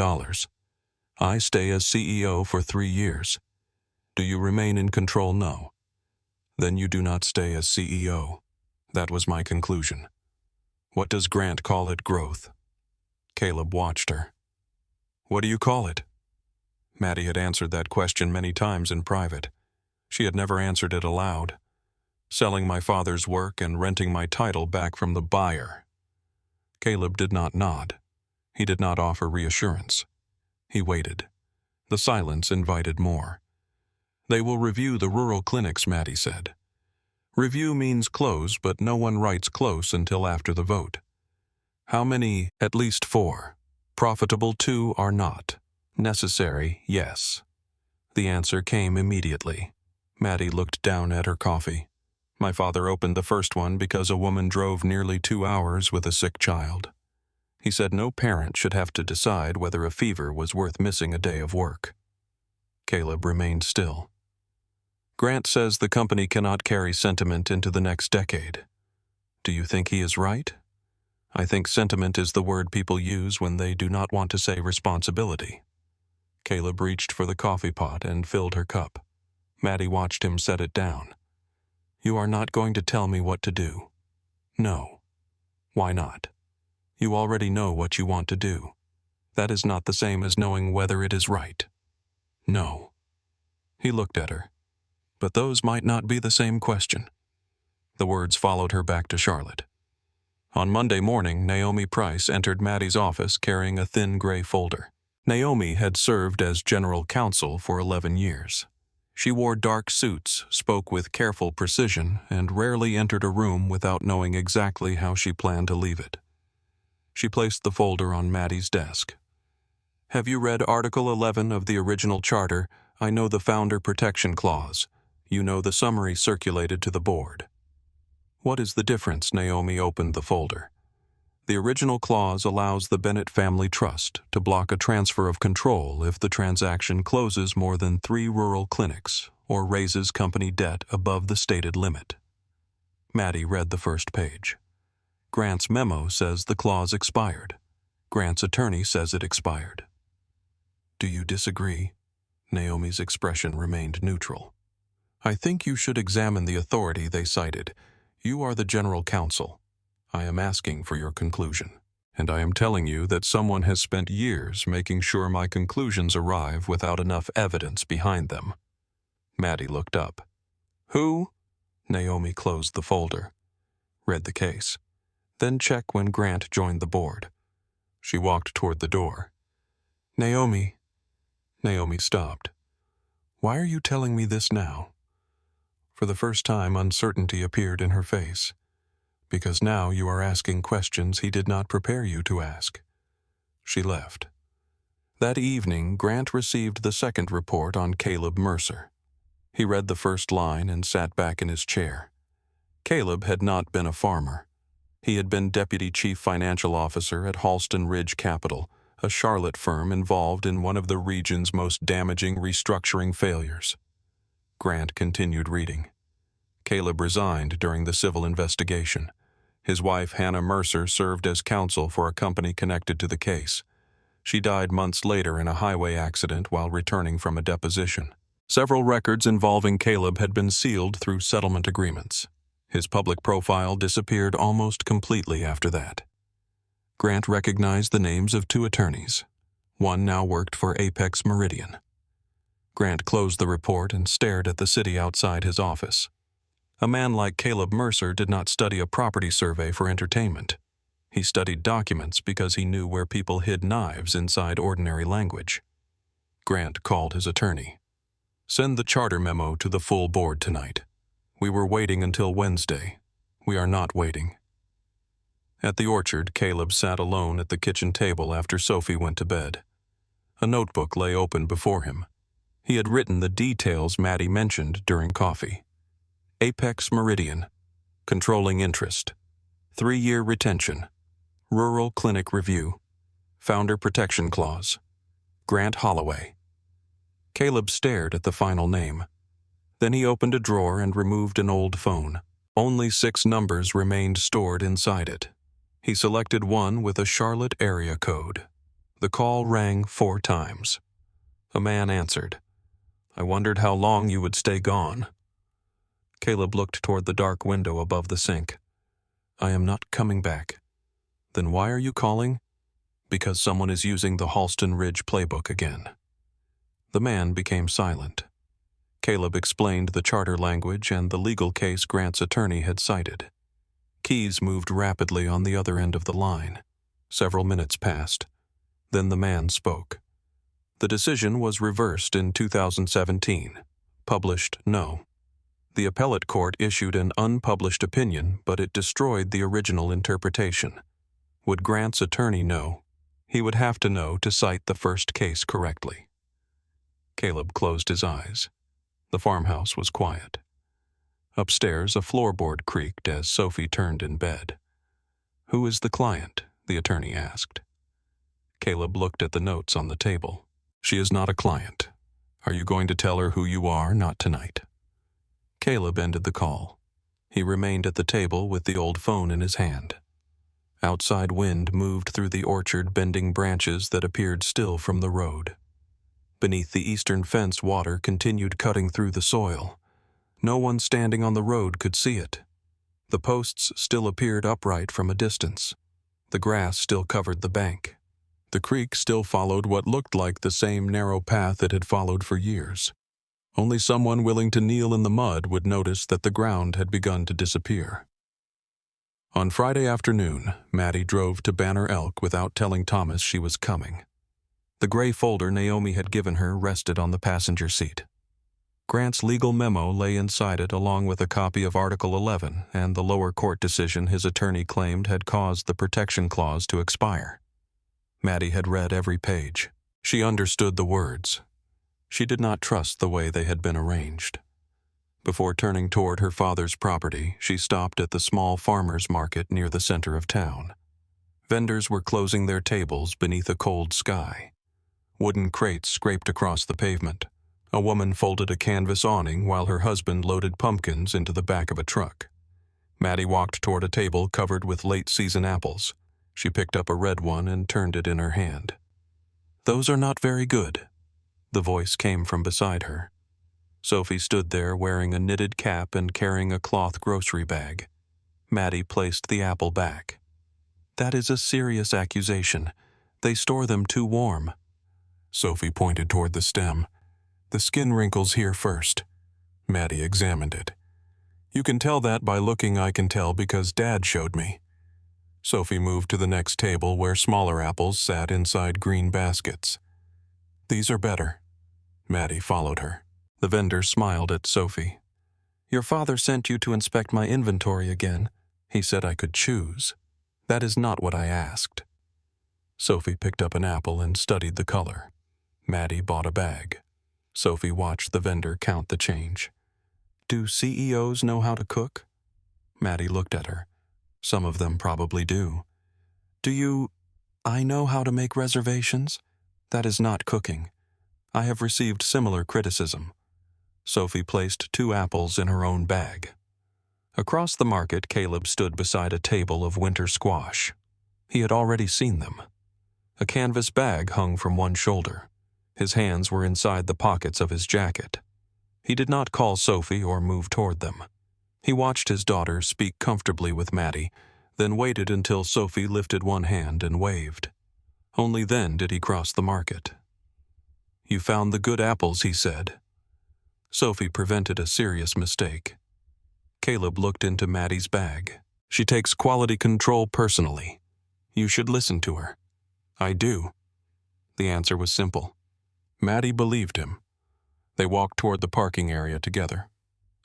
I stay as CEO for 3 years. Do you remain in control? No. Then you do not stay as CEO. That was my conclusion. What does Grant call it? Growth?" Caleb watched her. "What do you call it?" Maddie had answered that question many times in private. She had never answered it aloud. "Selling my father's work and renting my title back from the buyer." Caleb did not nod. He did not offer reassurance. He waited. The silence invited more. "They will review the rural clinics," Maddie said. "Review means close, but no one writes close until after the vote." "How many?" "At least 4. Profitable 2 are not. Necessary, yes." The answer came immediately. Maddie looked down at her coffee. "My father opened the first one because a woman drove nearly 2 hours with a sick child. He said no parent should have to decide whether a fever was worth missing a day of work." Caleb remained still. "Grant says the company cannot carry sentiment into the next decade. Do you think he is right?" "I think sentiment is the word people use when they do not want to say responsibility." Caleb reached for the coffee pot and filled her cup. Maddie watched him set it down. "You are not going to tell me what to do?" "No." "Why not?" "You already know what you want to do. That is not the same as knowing whether it is right." "No." He looked at her. "But those might not be the same question." The words followed her back to Charlotte. On Monday morning, Naomi Price entered Maddie's office carrying a thin gray folder. Naomi had served as general counsel for 11 years. She wore dark suits, spoke with careful precision, and rarely entered a room without knowing exactly how she planned to leave it. She placed the folder on Maddie's desk. "Have you read Article 11 of the original charter? I know the Founder Protection Clause. You know the summary circulated to the board." "What is the difference?" Naomi opened the folder. "The original clause allows the Bennett Family Trust to block a transfer of control if the transaction closes more than 3 rural clinics or raises company debt above the stated limit." Maddie read the first page. "Grant's memo says the clause expired. Grant's attorney says it expired." "Do you disagree?" Naomi's expression remained neutral. "I think you should examine the authority they cited. You are the general counsel. I am asking for your conclusion. And I am telling you that someone has spent years making sure my conclusions arrive without enough evidence behind them." Maddie looked up. "Who?" Naomi closed the folder. "Read the case. Then check when Grant joined the board." She walked toward the door. "Naomi." Naomi stopped. "Why are you telling me this now?" For the first time, uncertainty appeared in her face. "Because now you are asking questions he did not prepare you to ask." She left. That evening, Grant received the second report on Caleb Mercer. He read the first line and sat back in his chair. Caleb had not been a farmer. He had been deputy chief financial officer at Halston Ridge Capital, a Charlotte firm involved in one of the region's most damaging restructuring failures. Grant continued reading. Caleb resigned during the civil investigation. His wife, Hannah Mercer, served as counsel for a company connected to the case. She died months later in a highway accident while returning from a deposition. Several records involving Caleb had been sealed through settlement agreements. His public profile disappeared almost completely after that. Grant recognized the names of two attorneys. One now worked for Apex Meridian. Grant closed the report and stared at the city outside his office. A man like Caleb Mercer did not study a property survey for entertainment. He studied documents because he knew where people hid knives inside ordinary language. Grant called his attorney. "Send the charter memo to the full board tonight. We were waiting until Wednesday. We are not waiting." At the orchard, Caleb sat alone at the kitchen table after Sophie went to bed. A notebook lay open before him. He had written the details Maddie mentioned during coffee. Apex Meridian, controlling interest, 3-year retention, rural clinic review, founder protection clause, Grant Holloway. Caleb stared at the final name. Then he opened a drawer and removed an old phone. Only 6 numbers remained stored inside it. He selected one with a Charlotte area code. The call rang 4 times. A man answered. "I wondered how long you would stay gone." Caleb looked toward the dark window above the sink. "I am not coming back." "Then why are you calling?" "Because someone is using the Halston Ridge playbook again." The man became silent. Caleb explained the charter language and the legal case Grant's attorney had cited. Keys moved rapidly on the other end of the line. Several minutes passed. Then the man spoke. The decision was reversed in 2017. Published no. The appellate court issued an unpublished opinion, but it destroyed the original interpretation. Would Grant's attorney know? He would have to know to cite the first case correctly. Caleb closed his eyes. The farmhouse was quiet. Upstairs, a floorboard creaked as Sophie turned in bed. "Who is the client?" the attorney asked. Caleb looked at the notes on the table. "She is not a client. Are you going to tell her who you are? Not tonight." Caleb ended the call. He remained at the table with the old phone in his hand. Outside wind moved through the orchard, bending branches that appeared still from the road. Beneath the eastern fence, water continued cutting through the soil. No one standing on the road could see it. The posts still appeared upright from a distance. The grass still covered the bank. The creek still followed what looked like the same narrow path it had followed for years. Only someone willing to kneel in the mud would notice that the ground had begun to disappear. On Friday afternoon, Maddie drove to Banner Elk without telling Thomas she was coming. The gray folder Naomi had given her rested on the passenger seat. Grant's legal memo lay inside it along with a copy of Article 11 and the lower court decision his attorney claimed had caused the protection clause to expire. Maddie had read every page. She understood the words. She did not trust the way they had been arranged. Before turning toward her father's property, she stopped at the small farmers market near the center of town. Vendors were closing their tables beneath a cold sky. Wooden crates scraped across the pavement. A woman folded a canvas awning while her husband loaded pumpkins into the back of a truck. Maddie walked toward a table covered with late-season apples. She picked up a red one and turned it in her hand. "Those are not very good." The voice came from beside her. Sophie stood there wearing a knitted cap and carrying a cloth grocery bag. Maddie placed the apple back. "That is a serious accusation. They store them too warm." Sophie pointed toward the stem. "The skin wrinkles here first." Maddie examined it. "You can tell that by looking. I can tell because Dad showed me." Sophie moved to the next table where smaller apples sat inside green baskets. "These are better." Maddie followed her. The vendor smiled at Sophie. "Your father sent you to inspect my inventory again. He said I could choose. That is not what I asked." Sophie picked up an apple and studied the color. Maddie bought a bag. Sophie watched the vendor count the change. "Do CEOs know how to cook?" Maddie looked at her. "Some of them probably do." "Do you—" "I know how to make reservations. That is not cooking. I have received similar criticism." Sophie placed 2 apples in her own bag. Across the market, Caleb stood beside a table of winter squash. He had already seen them. A canvas bag hung from one shoulder. His hands were inside the pockets of his jacket. He did not call Sophie or move toward them. He watched his daughter speak comfortably with Maddie, then waited until Sophie lifted one hand and waved. Only then did he cross the market. "You found the good apples," he said. Sophie prevented a serious mistake. Caleb looked into Maddie's bag. "She takes quality control personally. You should listen to her." "I do." The answer was simple. Maddie believed him. They walked toward the parking area together.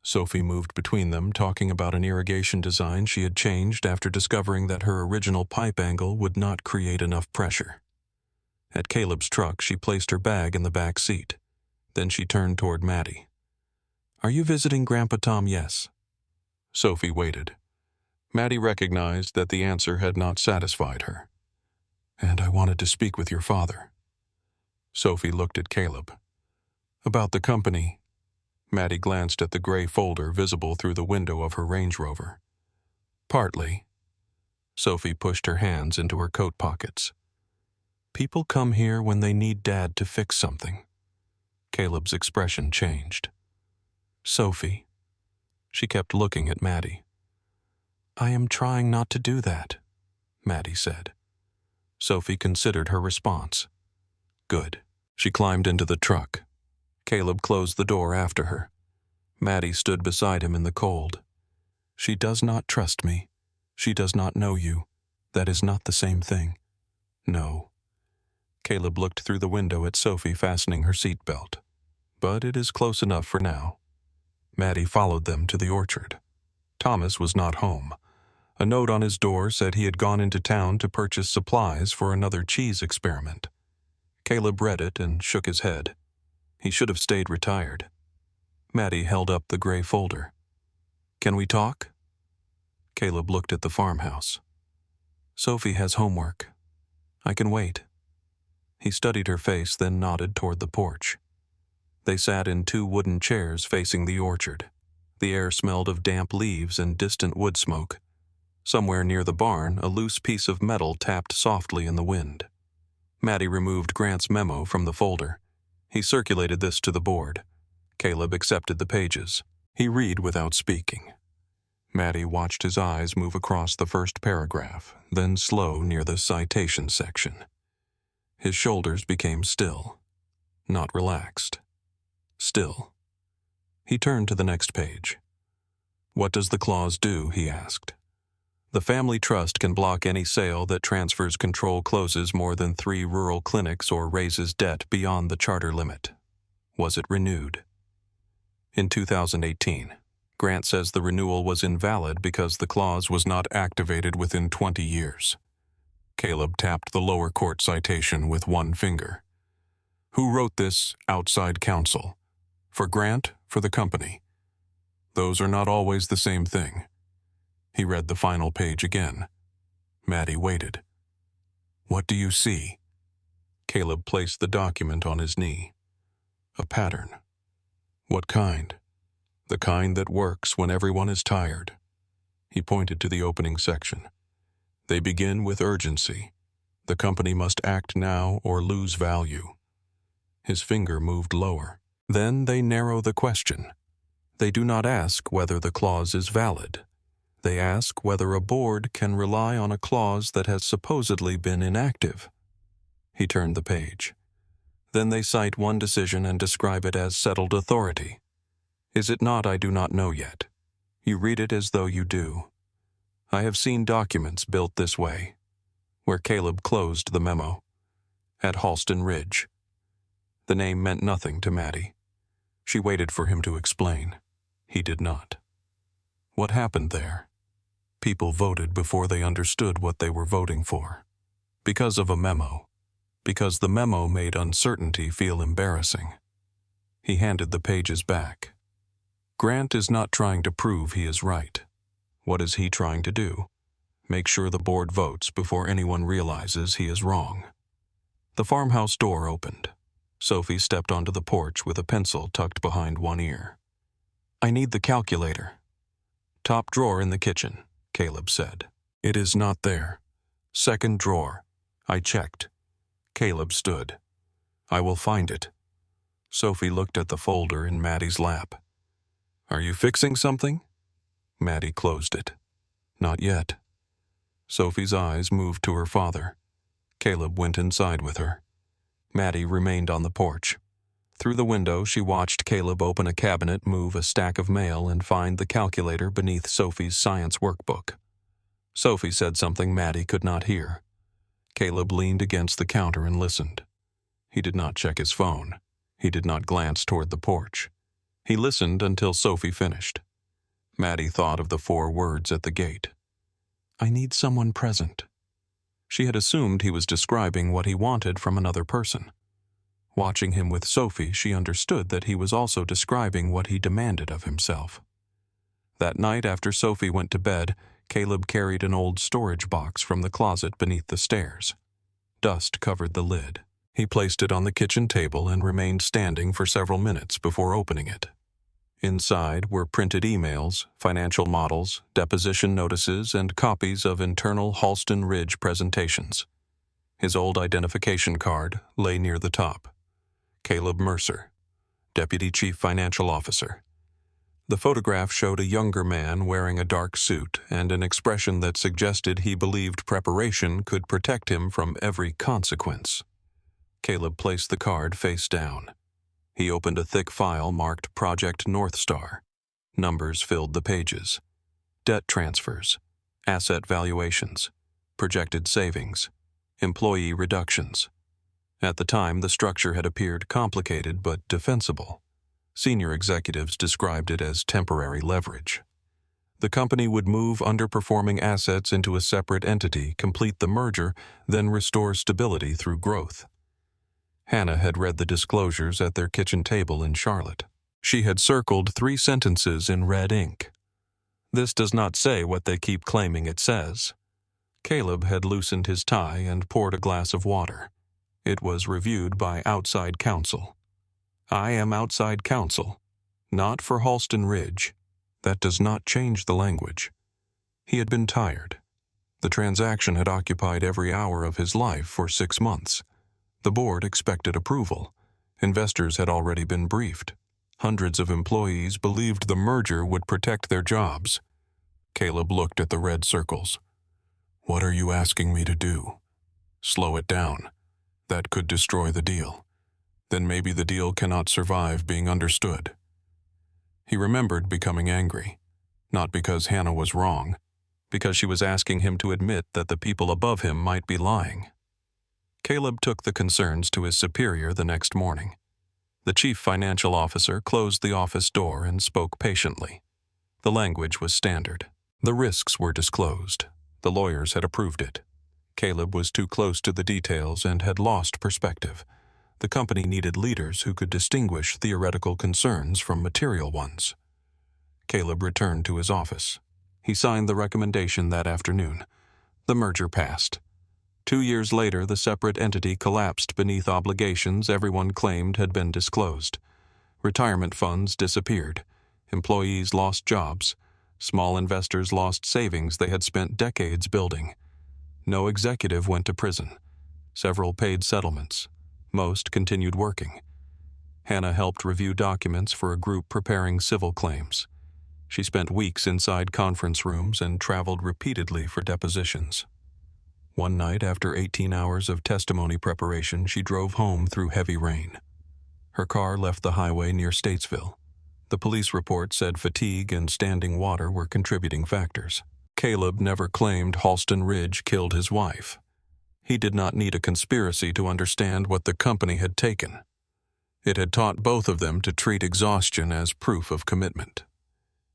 Sophie moved between them, talking about an irrigation design she had changed after discovering that her original pipe angle would not create enough pressure. At Caleb's truck, she placed her bag in the back seat. Then she turned toward Maddie. "Are you visiting Grandpa Tom?" "Yes." Sophie waited. Maddie recognized that the answer had not satisfied her. "And I wanted to speak with your father." Sophie looked at Caleb. "About the company." Maddie glanced at the gray folder visible through the window of her Range Rover. "Partly." Sophie pushed her hands into her coat pockets. "People come here when they need Dad to fix something." Caleb's expression changed. "Sophie." She kept looking at Maddie. "I am trying not to do that," Maddie said. Sophie considered her response. "Good." She climbed into the truck. Caleb closed the door after her. Maddie stood beside him in the cold. "She does not trust me. She does not know you. That is not the same thing." "No." Caleb looked through the window at Sophie fastening her seatbelt. "But it is close enough for now." Maddie followed them to the orchard. Thomas was not home. A note on his door said he had gone into town to purchase supplies for another cheese experiment. Caleb read it and shook his head. He should have stayed retired. Maddie held up the gray folder. "Can we talk?" Caleb looked at the farmhouse. "Sophie has homework. I can wait." He studied her face, then nodded toward the porch. They sat in two wooden chairs facing the orchard. The air smelled of damp leaves and distant wood smoke. Somewhere near the barn, a loose piece of metal tapped softly in the wind. Maddie removed Grant's memo from the folder. He circulated this to the board. Caleb accepted the pages. He read without speaking. Maddie watched his eyes move across the first paragraph, then slow near the citation section. His shoulders became still, not relaxed. Still. He turned to the next page. "What does the clause do?" he asked. "The family trust can block any sale that transfers control, closes more than 3 rural clinics, or raises debt beyond the charter limit. Was it renewed?" "In 2018. Grant says the renewal was invalid because the clause was not activated within 20 years. Caleb tapped the lower court citation with one finger. "Who wrote this outside counsel? For Grant, for the company? Those are not always the same thing." He read the final page again. Maddie waited. "What do you see?" Caleb placed the document on his knee. "A pattern." "What kind?" "The kind that works when everyone is tired." He pointed to the opening section. "They begin with urgency. The company must act now or lose value." His finger moved lower. "Then they narrow the question. They do not ask whether the clause is valid. They ask whether a board can rely on a clause that has supposedly been inactive." He turned the page. "Then they cite one decision and describe it as settled authority. Is it not? I do not know yet. You read it as though you do. I have seen documents built this way," where Caleb closed the memo. "At Halston Ridge." The name meant nothing to Maddie. She waited for him to explain. He did not. What happened there? People voted before they understood what they were voting for. Because of a memo. Because the memo made uncertainty feel embarrassing. He handed the pages back. Grant is not trying to prove he is right. What is he trying to do? Make sure the board votes before anyone realizes he is wrong. The farmhouse door opened. Sophie stepped onto the porch with a pencil tucked behind one ear. "I need the calculator." Top drawer in the kitchen, Caleb said. It is not there. Second drawer. I checked. Caleb stood. I will find it. Sophie looked at the folder in Maddie's lap. Are you fixing something? Maddie closed it. Not yet. Sophie's eyes moved to her father. Caleb went inside with her. Maddie remained on the porch. Through the window, she watched Caleb open a cabinet, move a stack of mail, and find the calculator beneath Sophie's science workbook. Sophie said something Maddie could not hear. Caleb leaned against the counter and listened. He did not check his phone. He did not glance toward the porch. He listened until Sophie finished. Maddie thought of the 4 words at the gate. I need someone present. She had assumed he was describing what he wanted from another person. Watching him with Sophie, she understood that he was also describing what he demanded of himself. That night after Sophie went to bed, Caleb carried an old storage box from the closet beneath the stairs. Dust covered the lid. He placed it on the kitchen table and remained standing for several minutes before opening it. Inside were printed emails, financial models, deposition notices, and copies of internal Halston Ridge presentations. His old identification card lay near the top. Caleb Mercer, Deputy Chief Financial Officer. The photograph showed a younger man wearing a dark suit and an expression that suggested he believed preparation could protect him from every consequence. Caleb placed the card face down. He opened a thick file marked Project North Star. Numbers filled the pages. Debt transfers, asset valuations, projected savings, employee reductions. At the time, the structure had appeared complicated but defensible. Senior executives described it as temporary leverage. The company would move underperforming assets into a separate entity, complete the merger, then restore stability through growth. Hannah had read the disclosures at their kitchen table in Charlotte. She had circled 3 sentences in red ink. This does not say what they keep claiming it says. Caleb had loosened his tie and poured a glass of water. It was reviewed by outside counsel. I am outside counsel, not for Halston Ridge. That does not change the language. He had been tired. The transaction had occupied every hour of his life for 6 months. The board expected approval. Investors had already been briefed. Hundreds of employees believed the merger would protect their jobs. Caleb looked at the red circles. What are you asking me to do? Slow it down. That could destroy the deal. Then maybe the deal cannot survive being understood. He remembered becoming angry, not because Hannah was wrong, because she was asking him to admit that the people above him might be lying. Caleb took the concerns to his superior the next morning. The chief financial officer closed the office door and spoke patiently. The language was standard. The risks were disclosed. The lawyers had approved it. Caleb was too close to the details and had lost perspective. The company needed leaders who could distinguish theoretical concerns from material ones. Caleb returned to his office. He signed the recommendation that afternoon. The merger passed. 2 years later, the separate entity collapsed beneath obligations everyone claimed had been disclosed. Retirement funds disappeared. Employees lost jobs. Small investors lost savings they had spent decades building. No executive went to prison. Several paid settlements. Most continued working. Hannah helped review documents for a group preparing civil claims. She spent weeks inside conference rooms and traveled repeatedly for depositions. One night, after 18 hours of testimony preparation, she drove home through heavy rain. Her car left the highway near Statesville. The police report said fatigue and standing water were contributing factors. Caleb never claimed Halston Ridge killed his wife. He did not need a conspiracy to understand what the company had taken. It had taught both of them to treat exhaustion as proof of commitment.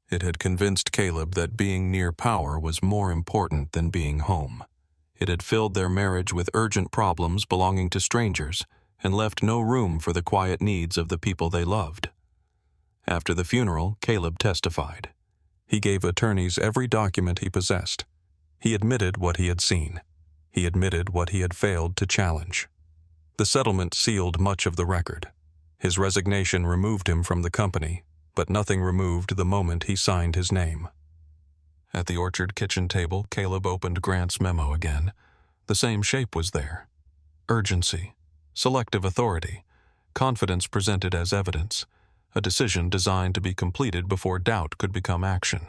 It had convinced Caleb that being near power was more important than being home. It had filled their marriage with urgent problems belonging to strangers and left no room for the quiet needs of the people they loved. After the funeral, Caleb testified. He gave attorneys every document he possessed. He admitted what he had seen. He admitted what he had failed to challenge. The settlement sealed much of the record. His resignation removed him from the company, but nothing removed the moment he signed his name. At the orchard kitchen table, Caleb opened Grant's memo again. The same shape was there. Urgency, selective authority, confidence presented as evidence, a decision designed to be completed before doubt could become action.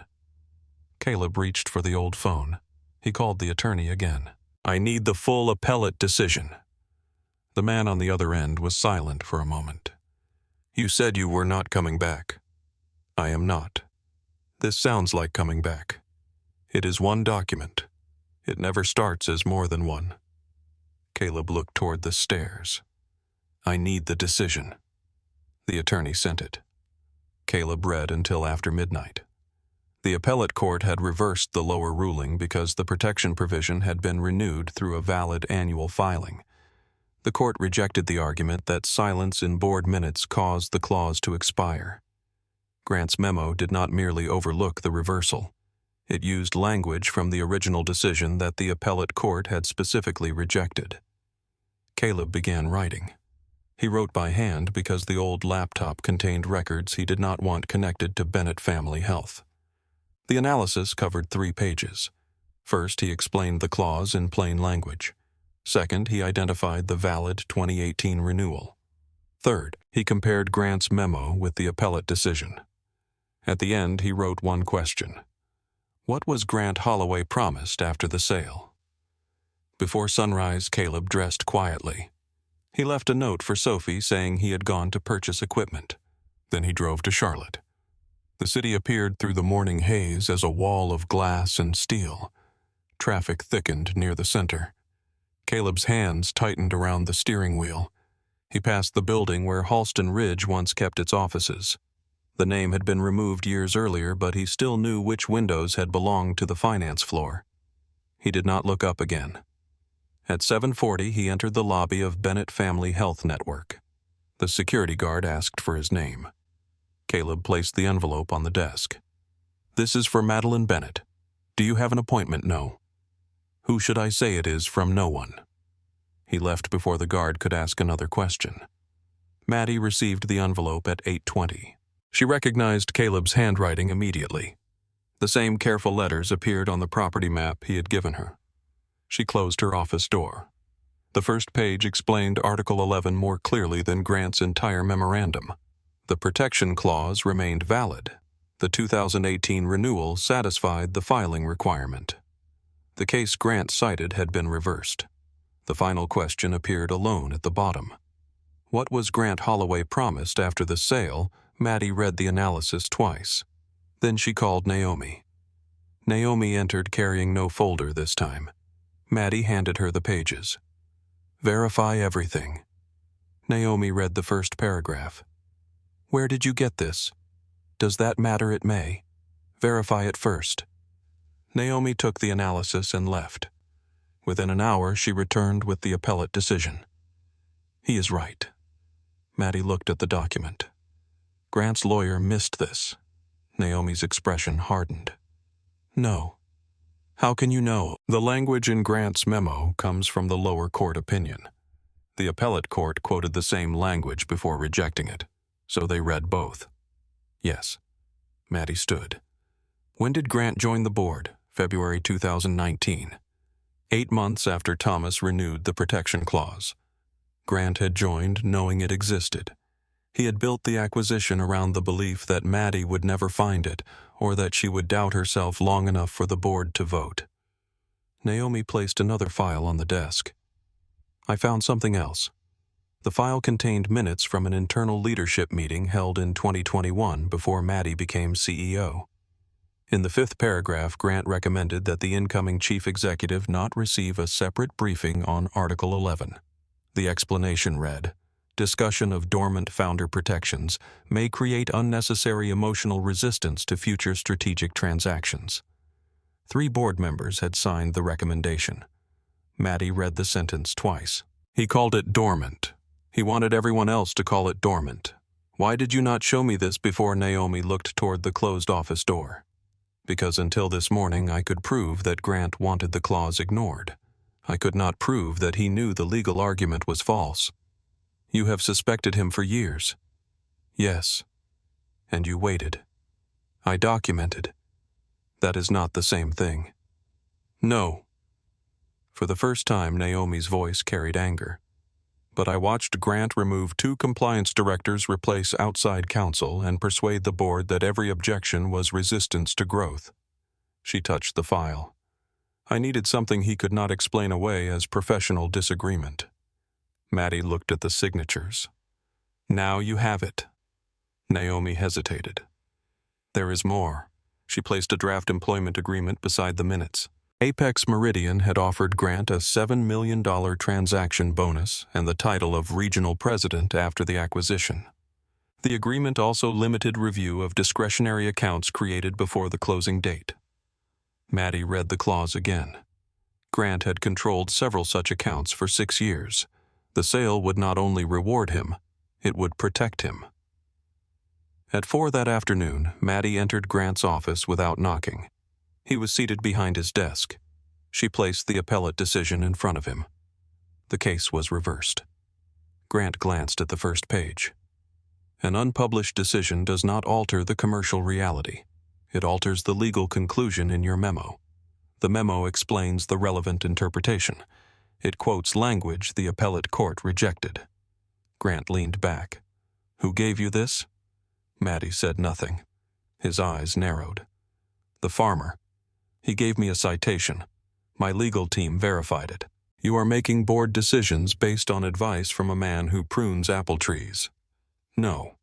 Caleb reached for the old phone. He called the attorney again. "I need the full appellate decision." The man on the other end was silent for a moment. "You said you were not coming back." "I am not. This sounds like coming back. It is one document. It never starts as more than one." Caleb looked toward the stairs. "I need the decision." The attorney sent it. Caleb read until after midnight. The appellate court had reversed the lower ruling because the protection provision had been renewed through a valid annual filing. The court rejected the argument that silence in board minutes caused the clause to expire. Grant's memo did not merely overlook the reversal. It used language from the original decision that the appellate court had specifically rejected. Caleb began writing. He wrote by hand because the old laptop contained records he did not want connected to Bennett Family Health. The analysis covered 3 pages. First, he explained the clause in plain language. Second, he identified the valid 2018 renewal. Third, he compared Grant's memo with the appellate decision. At the end, he wrote one question. What was Grant Holloway promised after the sale? Before sunrise, Caleb dressed quietly. He left a note for Sophie saying he had gone to purchase equipment. Then he drove to Charlotte. The city appeared through the morning haze as a wall of glass and steel. Traffic thickened near the center. Caleb's hands tightened around the steering wheel. He passed the building where Halston Ridge once kept its offices. The name had been removed years earlier, but he still knew which windows had belonged to the finance floor. He did not look up again. At 7:40, he entered the lobby of Bennett Family Health Network. The security guard asked for his name. Caleb placed the envelope on the desk. "This is for Madeline Bennett. Do you have an appointment? No. Who should I say it is from? No one." He left before the guard could ask another question. Maddie received the envelope at 8:20. She recognized Caleb's handwriting immediately. The same careful letters appeared on the property map he had given her. She closed her office door. The first page explained Article 11 more clearly than Grant's entire memorandum. The protection clause remained valid. The 2018 renewal satisfied the filing requirement. The case Grant cited had been reversed. The final question appeared alone at the bottom. What was Grant Holloway promised after the sale? Maddie read the analysis twice. Then she called Naomi. Naomi entered carrying no folder this time. Maddie handed her the pages. "Verify everything." Naomi read the first paragraph. "Where did you get this? Does that matter? It may. Verify it first." Naomi took the analysis and left. Within an hour, she returned with the appellate decision. "He is right." Maddie looked at the document. Grant's lawyer missed this. Naomi's expression hardened. "No. How can you know?" The language in Grant's memo comes from the lower court opinion. The appellate court quoted the same language before rejecting it, so they read both. "Yes." Maddie stood. "When did Grant join the board?" "February 2019. 8 months after Thomas renewed the protection clause. Grant had joined knowing it existed. He had built the acquisition around the belief that Maddie would never find it, or that she would doubt herself long enough for the board to vote. Naomi placed another file on the desk. "I found something else." The file contained minutes from an internal leadership meeting held in 2021 before Maddie became CEO. In the 5th paragraph, Grant recommended that the incoming chief executive not receive a separate briefing on Article 11. The explanation read, "Discussion of dormant founder protections may create unnecessary emotional resistance to future strategic transactions." 3 board members had signed the recommendation. Maddie read the sentence twice. "He called it dormant. He wanted everyone else to call it dormant. Why did you not show me this before?" Naomi looked toward the closed office door. "Because until this morning I could prove that Grant wanted the clause ignored. I could not prove that he knew the legal argument was false." "You have suspected him for years." "Yes. And you waited." "I documented." That is not the same thing. No. For the first time, Naomi's voice carried anger. But I watched Grant remove 2 compliance directors, replace outside counsel, and persuade the board that every objection was resistance to growth. She touched the file. I needed something he could not explain away as professional disagreement. Maddie looked at the signatures. Now you have it. Naomi hesitated. There is more. She placed a draft employment agreement beside the minutes. Apex Meridian had offered Grant a $7 million transaction bonus and the title of regional president after the acquisition. The agreement also limited review of discretionary accounts created before the closing date. Maddie read the clause again. Grant had controlled several such accounts for 6 years. The sale would not only reward him, it would protect him. At 4 that afternoon, Maddie entered Grant's office without knocking. He was seated behind his desk. She placed the appellate decision in front of him. The case was reversed. Grant glanced at the first page. An unpublished decision does not alter the commercial reality. It alters the legal conclusion in your memo. The memo explains the relevant interpretation. It quotes language the appellate court rejected. Grant leaned back. Who gave you this? Maddie said nothing. His eyes narrowed. The farmer. He gave me a citation. My legal team verified it. You are making board decisions based on advice from a man who prunes apple trees. No.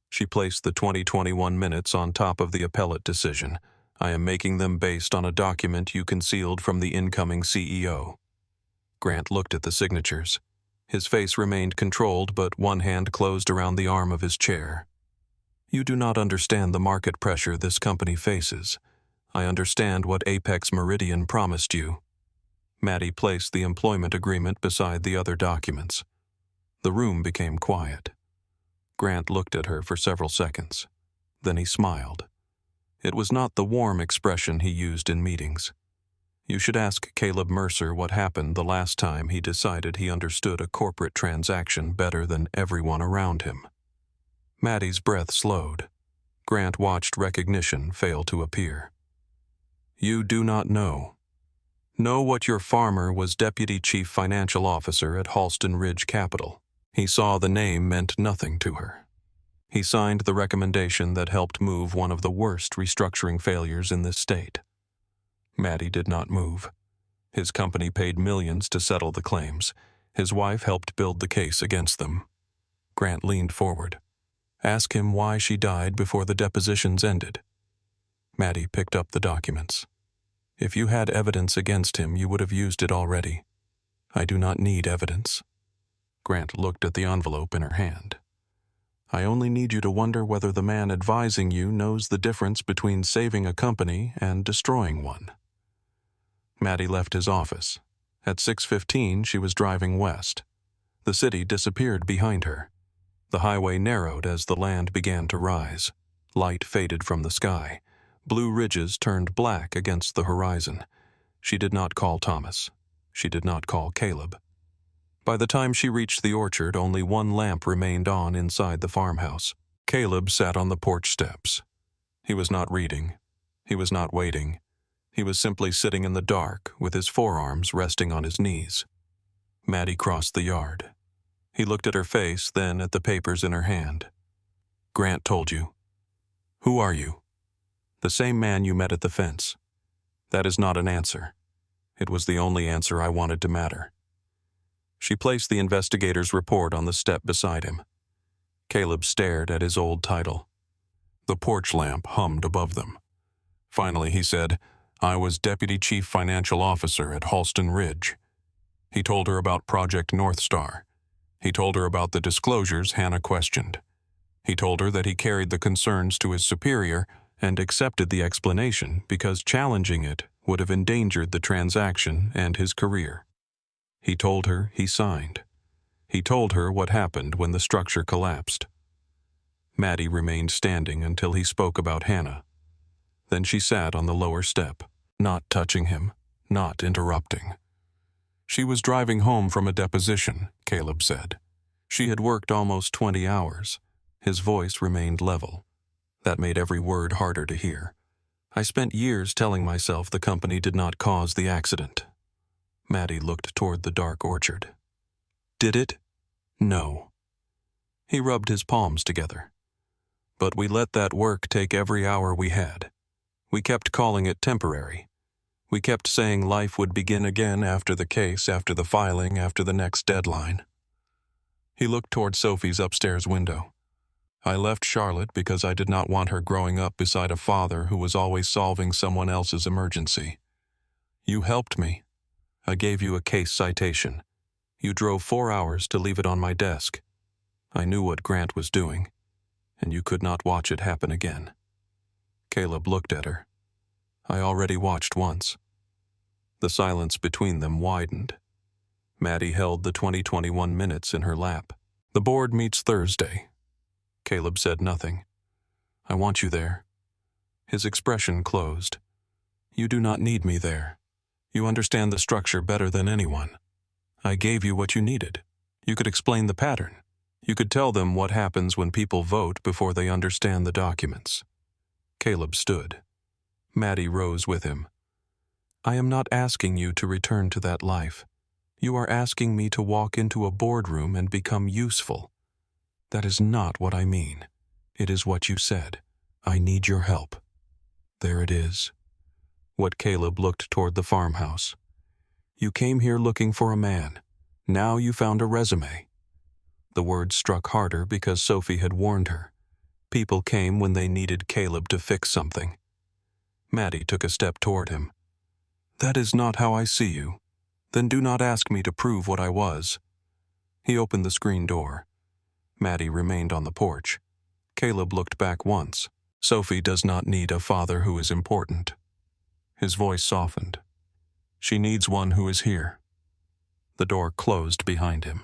She placed the 2021 minutes on top of the appellate decision. I am making them based on a document you concealed from the incoming CEO. Grant looked at the signatures. His face remained controlled, but one hand closed around the arm of his chair. You do not understand the market pressure this company faces. I understand what Apex Meridian promised you. Maddie placed the employment agreement beside the other documents. The room became quiet. Grant looked at her for several seconds. Then he smiled. It was not the warm expression he used in meetings. You should ask Caleb Mercer what happened the last time he decided he understood a corporate transaction better than everyone around him. Maddie's breath slowed. Grant watched recognition fail to appear. You do not know. Know what your farmer was Deputy Chief Financial Officer at Halston Ridge Capital. He saw the name meant nothing to her. He signed the recommendation that helped move one of the worst restructuring failures in this state. Maddie did not move. His company paid millions to settle the claims. His wife helped build the case against them. Grant leaned forward. Ask him why she died before the depositions ended. Maddie picked up the documents. If you had evidence against him, you would have used it already. I do not need evidence. Grant looked at the envelope in her hand. I only need you to wonder whether the man advising you knows the difference between saving a company and destroying one. Maddie left his office. At 6:15, she was driving west. The city disappeared behind her. The highway narrowed as the land began to rise. Light faded from the sky. Blue ridges turned black against the horizon. She did not call Thomas. She did not call Caleb. By the time she reached the orchard, only one lamp remained on inside the farmhouse. Caleb sat on the porch steps. He was not reading. He was not waiting. He was simply sitting in the dark, with his forearms resting on his knees. Maddie crossed the yard. He looked at her face, then at the papers in her hand. Grant told you. Who are you? The same man you met at the fence. That is not an answer. It was the only answer I wanted to matter. She placed the investigator's report on the step beside him. Caleb stared at his old title. The porch lamp hummed above them. Finally, he said, I was Deputy Chief Financial Officer at Halston Ridge. He told her about Project North Star. He told her about the disclosures Hannah questioned. He told her that he carried the concerns to his superior and accepted the explanation because challenging it would have endangered the transaction and his career. He told her he signed. He told her what happened when the structure collapsed. Maddie remained standing until he spoke about Hannah. Then she sat on the lower step, not touching him, not interrupting. She was driving home from a deposition, Caleb said. She had worked almost 20 hours. His voice remained level. That made every word harder to hear. I spent years telling myself the company did not cause the accident. Maddie looked toward the dark orchard. Did it? No. He rubbed his palms together. But we let that work take every hour we had. We kept calling it temporary. We kept saying life would begin again after the case, after the filing, after the next deadline. He looked toward Sophie's upstairs window. I left Charlotte because I did not want her growing up beside a father who was always solving someone else's emergency. You helped me. I gave you a case citation. You drove 4 hours to leave it on my desk. I knew what Grant was doing, and you could not watch it happen again. Caleb looked at her. I already watched once. The silence between them widened. Maddie held the 2021 minutes in her lap. The board meets Thursday. Caleb said nothing. I want you there. His expression closed. You do not need me there. You understand the structure better than anyone. I gave you what you needed. You could explain the pattern. You could tell them what happens when people vote before they understand the documents. Caleb stood. Maddie rose with him. I am not asking you to return to that life. You are asking me to walk into a boardroom and become useful. That is not what I mean. It is what you said. I need your help. There it is. What Caleb looked toward the farmhouse. You came here looking for a man. Now you found a resume. The words struck harder because Sophie had warned her. People came when they needed Caleb to fix something. Maddie took a step toward him. That is not how I see you. Then do not ask me to prove what I was. He opened the screen door. Maddie remained on the porch. Caleb looked back once. Sophie does not need a father who is important. His voice softened. She needs one who is here. The door closed behind him.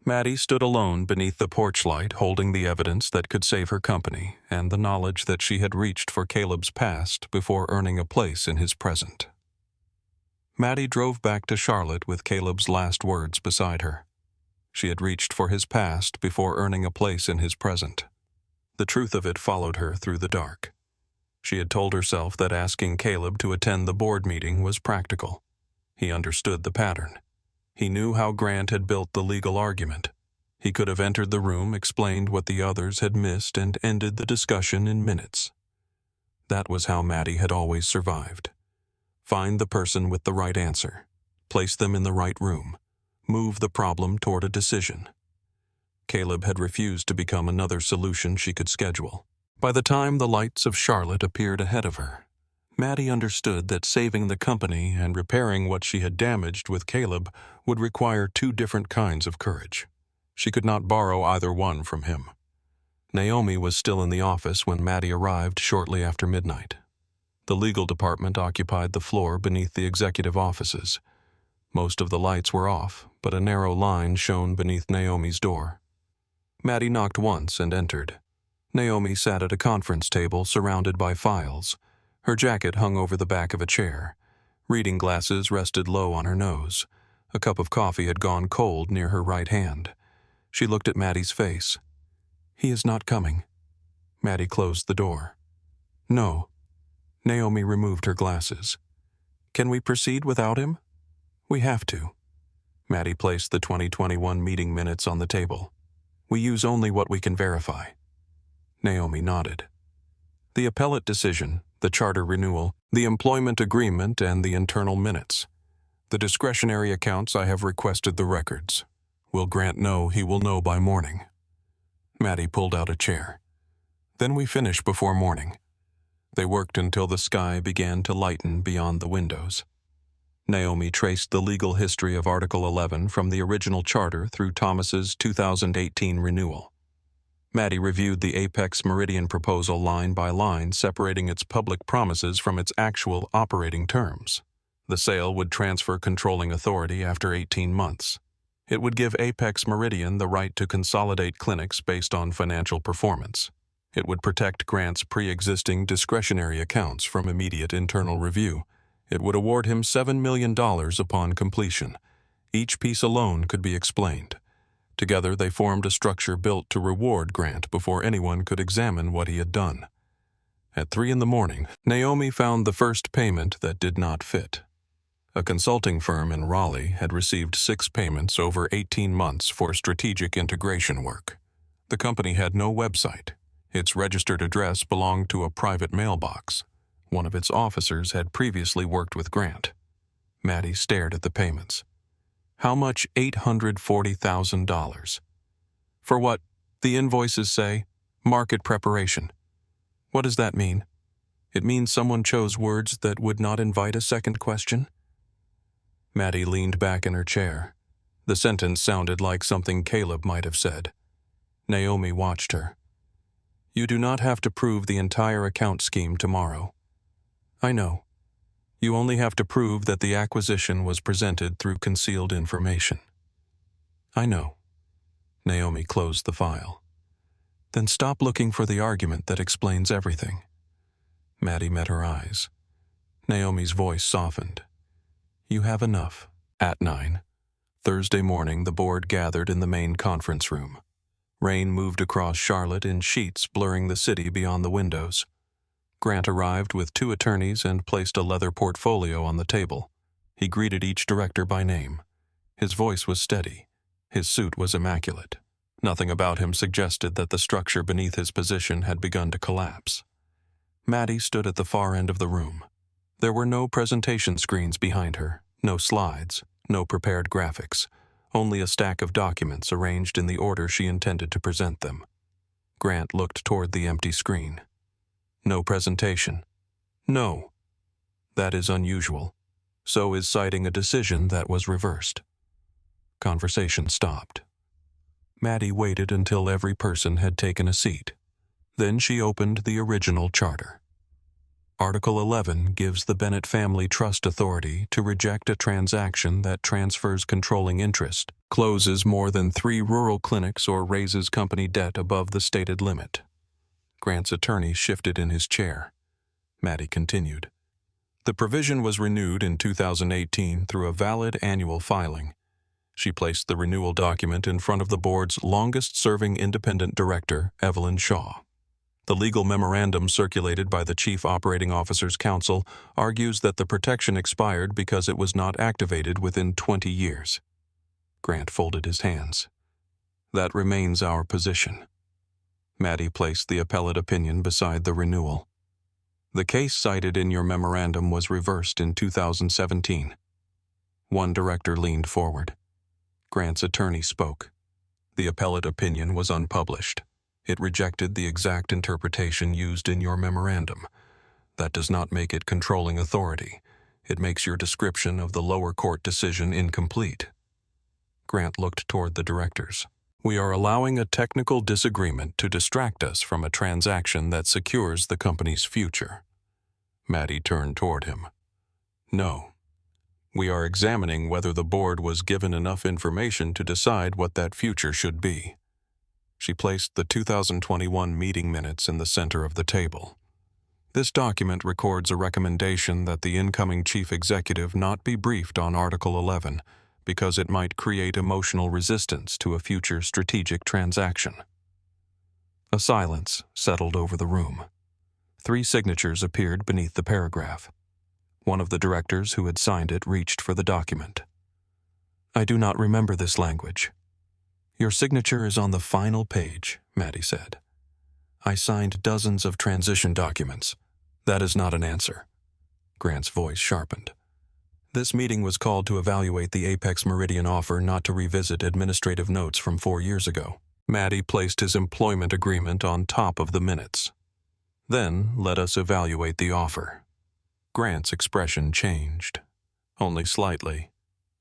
Maddie stood alone beneath the porch light, holding the evidence that could save her company and the knowledge that she had reached for Caleb's past before earning a place in his present. Maddie drove back to Charlotte with Caleb's last words beside her. She had reached for his past before earning a place in his present. The truth of it followed her through the dark. She had told herself that asking Caleb to attend the board meeting was practical. He understood the pattern. He knew how Grant had built the legal argument. He could have entered the room, explained what the others had missed, and ended the discussion in minutes. That was how Maddie had always survived. Find the person with the right answer. Place them in the right room. Move the problem toward a decision. Caleb had refused to become another solution she could schedule. By the time the lights of Charlotte appeared ahead of her, Maddie understood that saving the company and repairing what she had damaged with Caleb would require two different kinds of courage. She could not borrow either one from him. Naomi was still in the office when Maddie arrived shortly after midnight. The legal department occupied the floor beneath the executive offices. Most of the lights were off, but a narrow line shone beneath Naomi's door. Maddie knocked once and entered. Naomi sat at a conference table surrounded by files. Her jacket hung over the back of a chair. Reading glasses rested low on her nose. A cup of coffee had gone cold near her right hand. She looked at Maddie's face. He is not coming. Maddie closed the door. No. Naomi removed her glasses. Can we proceed without him? We have to. Maddie placed the 2021 meeting minutes on the table. We use only what we can verify. Naomi nodded. The appellate decision, the charter renewal, the employment agreement, and the internal minutes. The discretionary accounts, I have requested the records. Will Grant know? He will know by morning. Maddie pulled out a chair. Then we finish before morning. They worked until the sky began to lighten beyond the windows. Naomi traced the legal history of Article 11 from the original charter through Thomas's 2018 renewal. Maddie reviewed the Apex Meridian proposal line by line, separating its public promises from its actual operating terms. The sale would transfer controlling authority after 18 months. It would give Apex Meridian the right to consolidate clinics based on financial performance. It would protect Grant's pre-existing discretionary accounts from immediate internal review. It would award him $7 million upon completion. Each piece alone could be explained. Together they formed a structure built to reward Grant before anyone could examine what he had done. At 3 in the morning, Naomi found the first payment that did not fit. A consulting firm in Raleigh had received 6 payments over 18 months for strategic integration work. The company had no website. Its registered address belonged to a private mailbox. One of its officers had previously worked with Grant. Maddie stared at the payments. How much? $840,000. For what? The invoices say, market preparation. What does that mean? It means someone chose words that would not invite a second question? Maddie leaned back in her chair. The sentence sounded like something Caleb might have said. Naomi watched her. You do not have to prove the entire account scheme tomorrow. I know. You only have to prove that the acquisition was presented through concealed information. I know. Naomi closed the file. Then stop looking for the argument that explains everything. Maddie met her eyes. Naomi's voice softened. You have enough. At 9. Thursday morning, the board gathered in the main conference room. Rain moved across Charlotte in sheets blurring the city beyond the windows. Grant arrived with 2 attorneys and placed a leather portfolio on the table. He greeted each director by name. His voice was steady. His suit was immaculate. Nothing about him suggested that the structure beneath his position had begun to collapse. Maddie stood at the far end of the room. There were no presentation screens behind her, no slides, no prepared graphics, only a stack of documents arranged in the order she intended to present them. Grant looked toward the empty screen. No presentation. No. That is unusual. So is citing a decision that was reversed. Conversation stopped. Maddie waited until every person had taken a seat. Then she opened the original charter. Article 11 gives the Bennett family trust authority to reject a transaction that transfers controlling interest, closes more than 3 rural clinics, or raises company debt above the stated limit. Grant's attorney shifted in his chair. Maddie continued. The provision was renewed in 2018 through a valid annual filing. She placed the renewal document in front of the board's longest-serving independent director, Evelyn Shaw. The legal memorandum circulated by the Chief Operating Officer's Council argues that the protection expired because it was not activated within 20 years. Grant folded his hands. That remains our position. Maddie placed the appellate opinion beside the renewal. The case cited in your memorandum was reversed in 2017. One director leaned forward. Grant's attorney spoke. The appellate opinion was unpublished. It rejected the exact interpretation used in your memorandum. That does not make it controlling authority. It makes your description of the lower court decision incomplete. Grant looked toward the directors. We are allowing a technical disagreement to distract us from a transaction that secures the company's future. Maddie turned toward him. No. We are examining whether the board was given enough information to decide what that future should be. She placed the 2021 meeting minutes in the center of the table. This document records a recommendation that the incoming chief executive not be briefed on Article 11 because it might create emotional resistance to a future strategic transaction. A silence settled over the room. 3 signatures appeared beneath the paragraph. One of the directors who had signed it reached for the document. I do not remember this language. Your signature is on the final page, Maddie said. I signed dozens of transition documents. That is not an answer. Grant's voice sharpened. This meeting was called to evaluate the Apex Meridian offer, not to revisit administrative notes from 4 years ago. Maddie placed his employment agreement on top of the minutes. Then let us evaluate the offer. Grant's expression changed. Only slightly.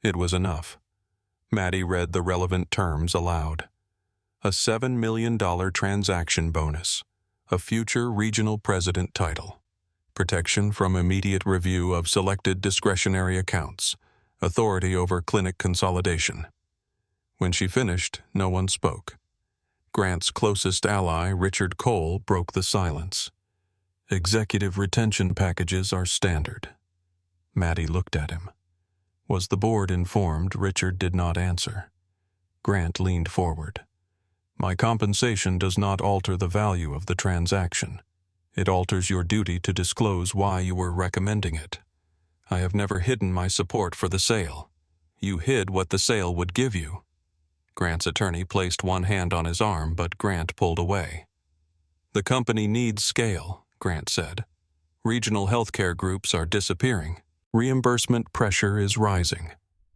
It was enough. Maddie read the relevant terms aloud. A $7 million transaction bonus, a future regional president title, protection from immediate review of selected discretionary accounts, authority over clinic consolidation. When she finished, no one spoke. Grant's closest ally, Richard Cole, broke the silence. Executive retention packages are standard. Maddie looked at him. Was the board informed? Richard did not answer. Grant leaned forward. My compensation does not alter the value of the transaction. It alters your duty to disclose why you were recommending it. I have never hidden my support for the sale. You hid what the sale would give you." Grant's attorney placed one hand on his arm, but Grant pulled away. "The company needs scale," Grant said. "Regional healthcare groups are disappearing. Reimbursement pressure is rising.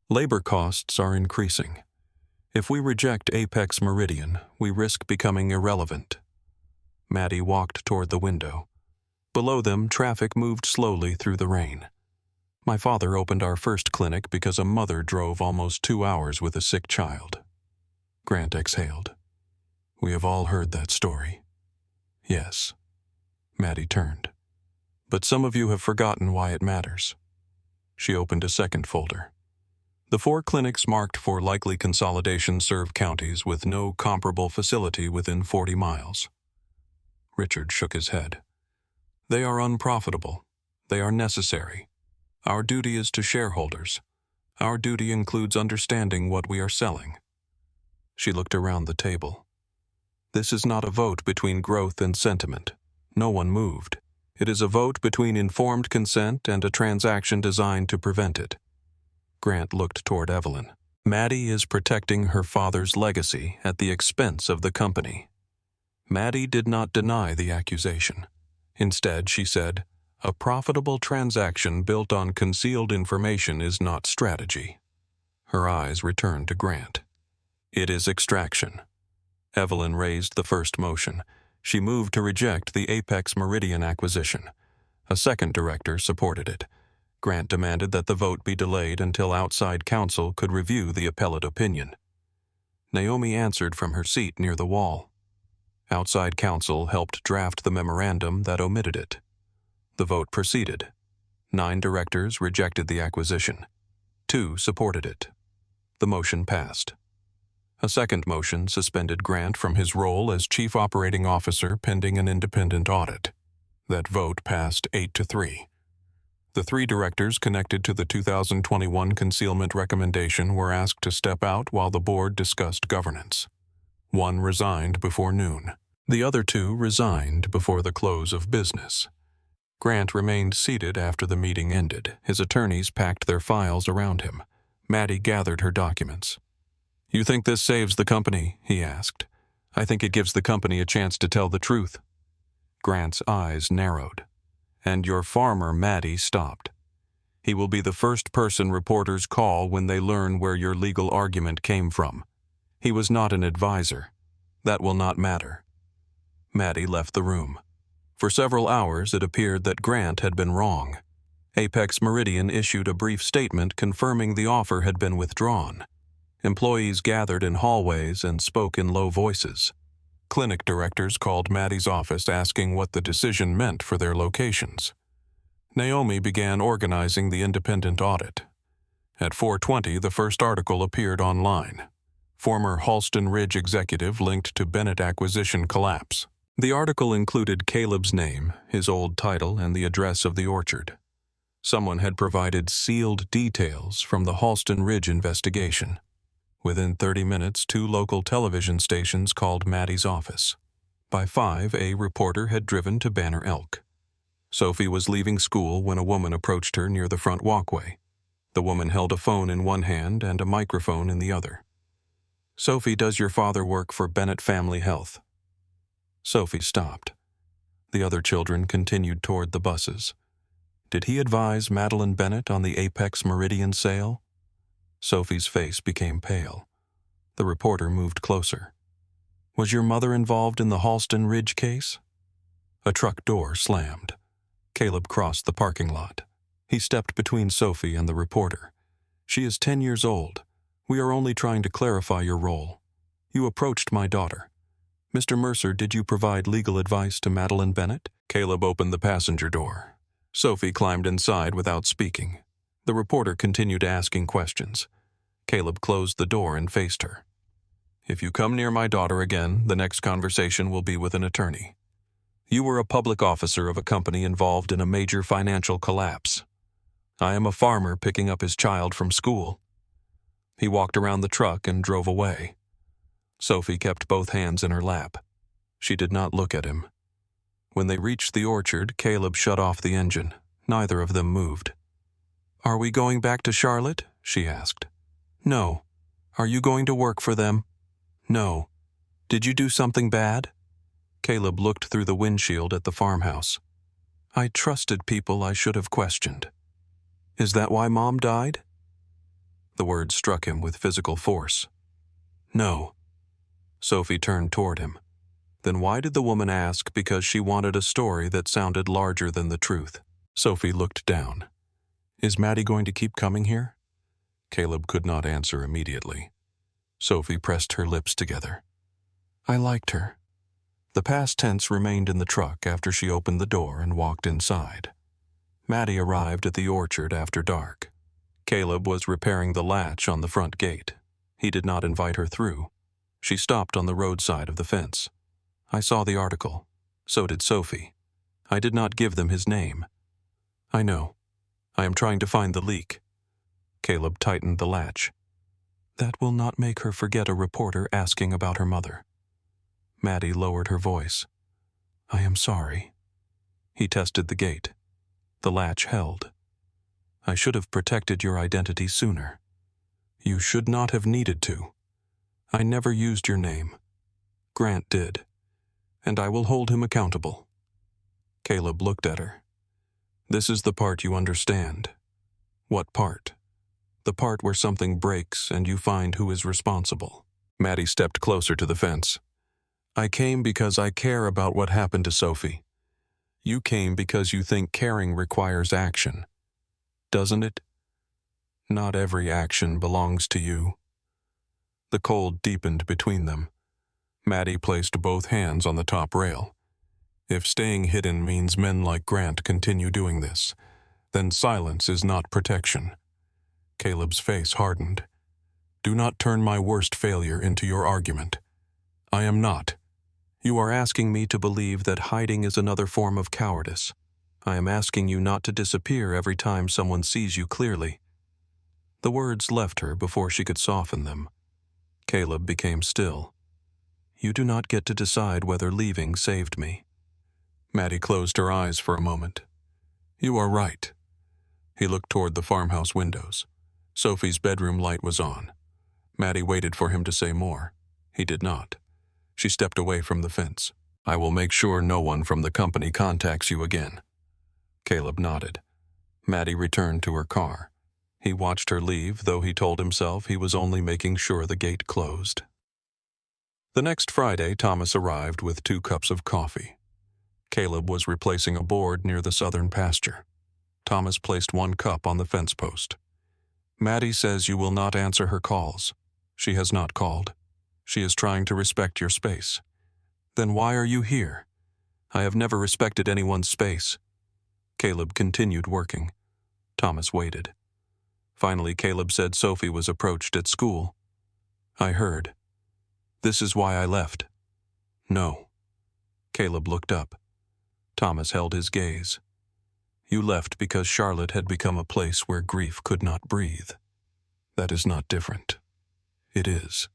Labor costs are increasing. If we reject Apex Meridian, we risk becoming irrelevant." Maddie walked toward the window. Below them, traffic moved slowly through the rain. "My father opened our first clinic because a mother drove almost 2 hours with a sick child." Grant exhaled. "We have all heard that story." "Yes." Maddie turned. "But some of you have forgotten why it matters." She opened a second folder. The 4 clinics marked for likely consolidation serve counties with no comparable facility within 40 miles. Richard shook his head. "They are unprofitable. They are necessary. Our duty is to shareholders. Our duty includes understanding what we are selling." She looked around the table. "This is not a vote between growth and sentiment. No one moved. It is a vote between informed consent and a transaction designed to prevent it." Grant looked toward Evelyn. "Maddie is protecting her father's legacy at the expense of the company." Maddie did not deny the accusation. Instead, she said, "A profitable transaction built on concealed information is not strategy." Her eyes returned to Grant. "It is extraction." Evelyn raised the first motion. She moved to reject the Apex Meridian acquisition. A second director supported it. Grant demanded that the vote be delayed until outside counsel could review the appellate opinion. Naomi answered from her seat near the wall. Outside counsel helped draft the memorandum that omitted it. The vote proceeded. 9 directors rejected the acquisition. 2 supported it. The motion passed. A second motion suspended Grant from his role as Chief Operating Officer pending an independent audit. That vote passed 8-3. The 3 directors connected to the 2021 concealment recommendation were asked to step out while the board discussed governance. 1 resigned before noon. The other 2 resigned before the close of business. Grant remained seated after the meeting ended. His attorneys packed their files around him. Maddie gathered her documents. "You think this saves the company?" he asked. "I think it gives the company a chance to tell the truth." Grant's eyes narrowed. "And your farmer, Maddie, stopped. He will be the first person reporters call when they learn where your legal argument came from. He was not an advisor. That will not matter." Maddie left the room. For several hours it appeared that Grant had been wrong. Apex Meridian issued a brief statement confirming the offer had been withdrawn. Employees gathered in hallways and spoke in low voices. Clinic directors called Maddie's office asking what the decision meant for their locations. Naomi began organizing the independent audit. At 4:20, the first article appeared online. Former Halston Ridge executive linked to Bennett acquisition collapse. The article included Caleb's name, his old title, and the address of the orchard. Someone had provided sealed details from the Halston Ridge investigation. Within 30 minutes, 2 local television stations called Maddie's office. By 5, a reporter had driven to Banner Elk. Sophie was leaving school when a woman approached her near the front walkway. The woman held a phone in one hand and a microphone in the other. "Sophie, does your father work for Bennett Family Health?" Sophie stopped. The other children continued toward the buses. "Did he advise Madeline Bennett on the Apex Meridian sale?" Sophie's face became pale. The reporter moved closer. "Was your mother involved in the Halston Ridge case?" A truck door slammed. Caleb crossed the parking lot. He stepped between Sophie and the reporter. "She is 10 years old. We are only trying to clarify your role. You approached my daughter. Mr. Mercer, did you provide legal advice to Madeline Bennett?" Caleb opened the passenger door. Sophie climbed inside without speaking. The reporter continued asking questions. Caleb closed the door and faced her. "If you come near my daughter again, the next conversation will be with an attorney. You were a public officer of a company involved in a major financial collapse. I am a farmer picking up his child from school." He walked around the truck and drove away. Sophie kept both hands in her lap. She did not look at him. When they reached the orchard, Caleb shut off the engine. Neither of them moved. "Are we going back to Charlotte?" she asked. "No." "Are you going to work for them?" "No." "Did you do something bad?" Caleb looked through the windshield at the farmhouse. "I trusted people I should have questioned." "Is that why Mom died?" The word struck him with physical force. "No." Sophie turned toward him. Then why did the woman ask? Because she wanted a story that sounded larger than the truth. Sophie looked down. "Is Maddie going to keep coming here?" Caleb could not answer immediately. Sophie pressed her lips together. "I liked her." The past tense remained in the truck after she opened the door and walked inside. Maddie arrived at the orchard after dark. Caleb was repairing the latch on the front gate. He did not invite her through. She stopped on the roadside of the fence. "I saw the article. So did Sophie. I did not give them his name." "I know. I am trying to find the leak." Caleb tightened the latch. "That will not make her forget a reporter asking about her mother." Maddie lowered her voice. "I am sorry." He tested the gate. The latch held. "I should have protected your identity sooner." "You should not have needed to. I never used your name. Grant did. And I will hold him accountable." Caleb looked at her. "This is the part you understand." "What part?" "The part where something breaks and you find who is responsible." Maddie stepped closer to the fence. "I came because I care about what happened to Sophie. You came because you think caring requires action. Doesn't it? Not every action belongs to you." The cold deepened between them. Maddie placed both hands on the top rail. "If staying hidden means men like Grant continue doing this, then silence is not protection." Caleb's face hardened. "Do not turn my worst failure into your argument. I am not. You are asking me to believe that hiding is another form of cowardice. I am asking you not to disappear every time someone sees you clearly." The words left her before she could soften them. Caleb became still. "You do not get to decide whether leaving saved me." Maddie closed her eyes for a moment. "You are right." He looked toward the farmhouse windows. Sophie's bedroom light was on. Maddie waited for him to say more. He did not. She stepped away from the fence. "I will make sure no one from the company contacts you again." Caleb nodded. Maddie returned to her car. He watched her leave, though he told himself he was only making sure the gate closed. The next Friday, Thomas arrived with 2 cups of coffee. Caleb was replacing a board near the southern pasture. Thomas placed 1 cup on the fence post. "Maddie says you will not answer her calls. She has not called. She is trying to respect your space." "Then why are you here?" "I have never respected anyone's space." Caleb continued working. Thomas waited. Finally, Caleb said Sophie was approached at school. "I heard. This is why I left." "No." Caleb looked up. Thomas held his gaze. "You left because Charlotte had become a place where grief could not breathe. That is not different." "It is."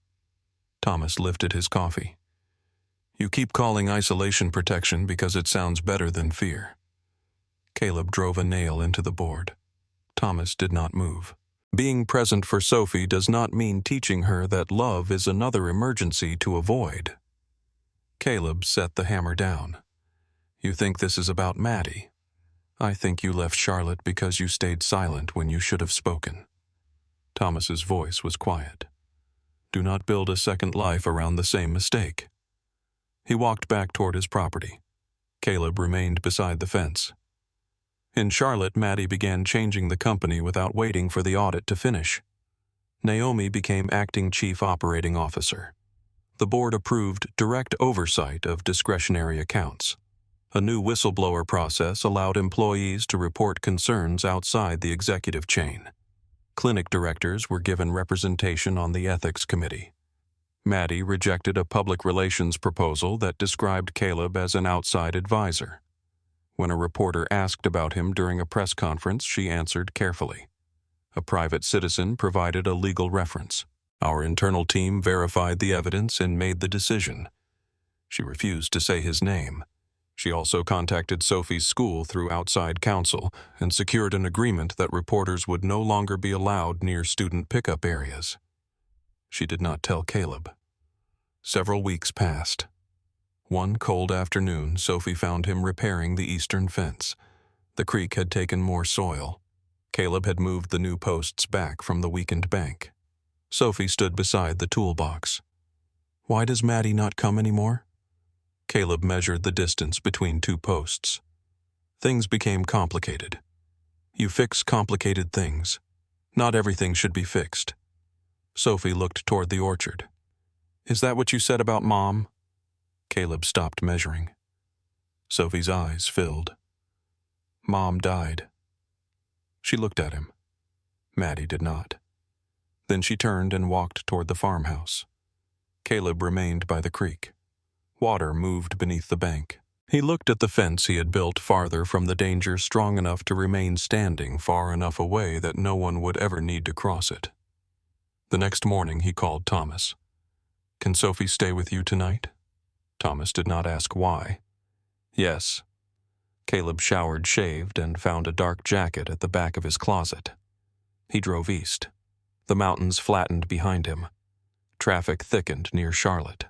Thomas lifted his coffee. "You keep calling isolation protection because it sounds better than fear." Caleb drove a nail into the board. Thomas did not move. "Being present for Sophie does not mean teaching her that love is another emergency to avoid." Caleb set the hammer down. "You think this is about Maddie? I think you left Charlotte because you stayed silent when you should have spoken." Thomas's voice was quiet. "Do not build a second life around the same mistake." He walked back toward his property. Caleb remained beside the fence. In Charlotte, Maddie began changing the company without waiting for the audit to finish. Naomi became acting chief operating officer. The board approved direct oversight of discretionary accounts. A new whistleblower process allowed employees to report concerns outside the executive chain. Clinic directors were given representation on the ethics committee. Maddie rejected a public relations proposal that described Caleb as an outside advisor. When a reporter asked about him during a press conference, she answered carefully. A private citizen provided a legal reference. Our internal team verified the evidence and made the decision. She refused to say his name. She also contacted Sophie's school through outside counsel and secured an agreement that reporters would no longer be allowed near student pickup areas. She did not tell Caleb. Several weeks passed. One cold afternoon, Sophie found him repairing the eastern fence. The creek had taken more soil. Caleb had moved the new posts back from the weakened bank. Sophie stood beside the toolbox. "Why does Maddie not come anymore?" Caleb measured the distance between two posts. "Things became complicated. You fix complicated things. Not everything should be fixed." Sophie looked toward the orchard. "Is that what you said about Mom?" Caleb stopped measuring. Sophie's eyes filled. "Mom died." She looked at him. Maddie did not. Then she turned and walked toward the farmhouse. Caleb remained by the creek. Water moved beneath the bank. He looked at the fence he had built farther from the danger, strong enough to remain standing far enough away that no one would ever need to cross it. The next morning he called Thomas. "Can Sophie stay with you tonight?" Thomas did not ask why. "Yes." Caleb showered, shaved, and found a dark jacket at the back of his closet. He drove east. The mountains flattened behind him. Traffic thickened near Charlotte.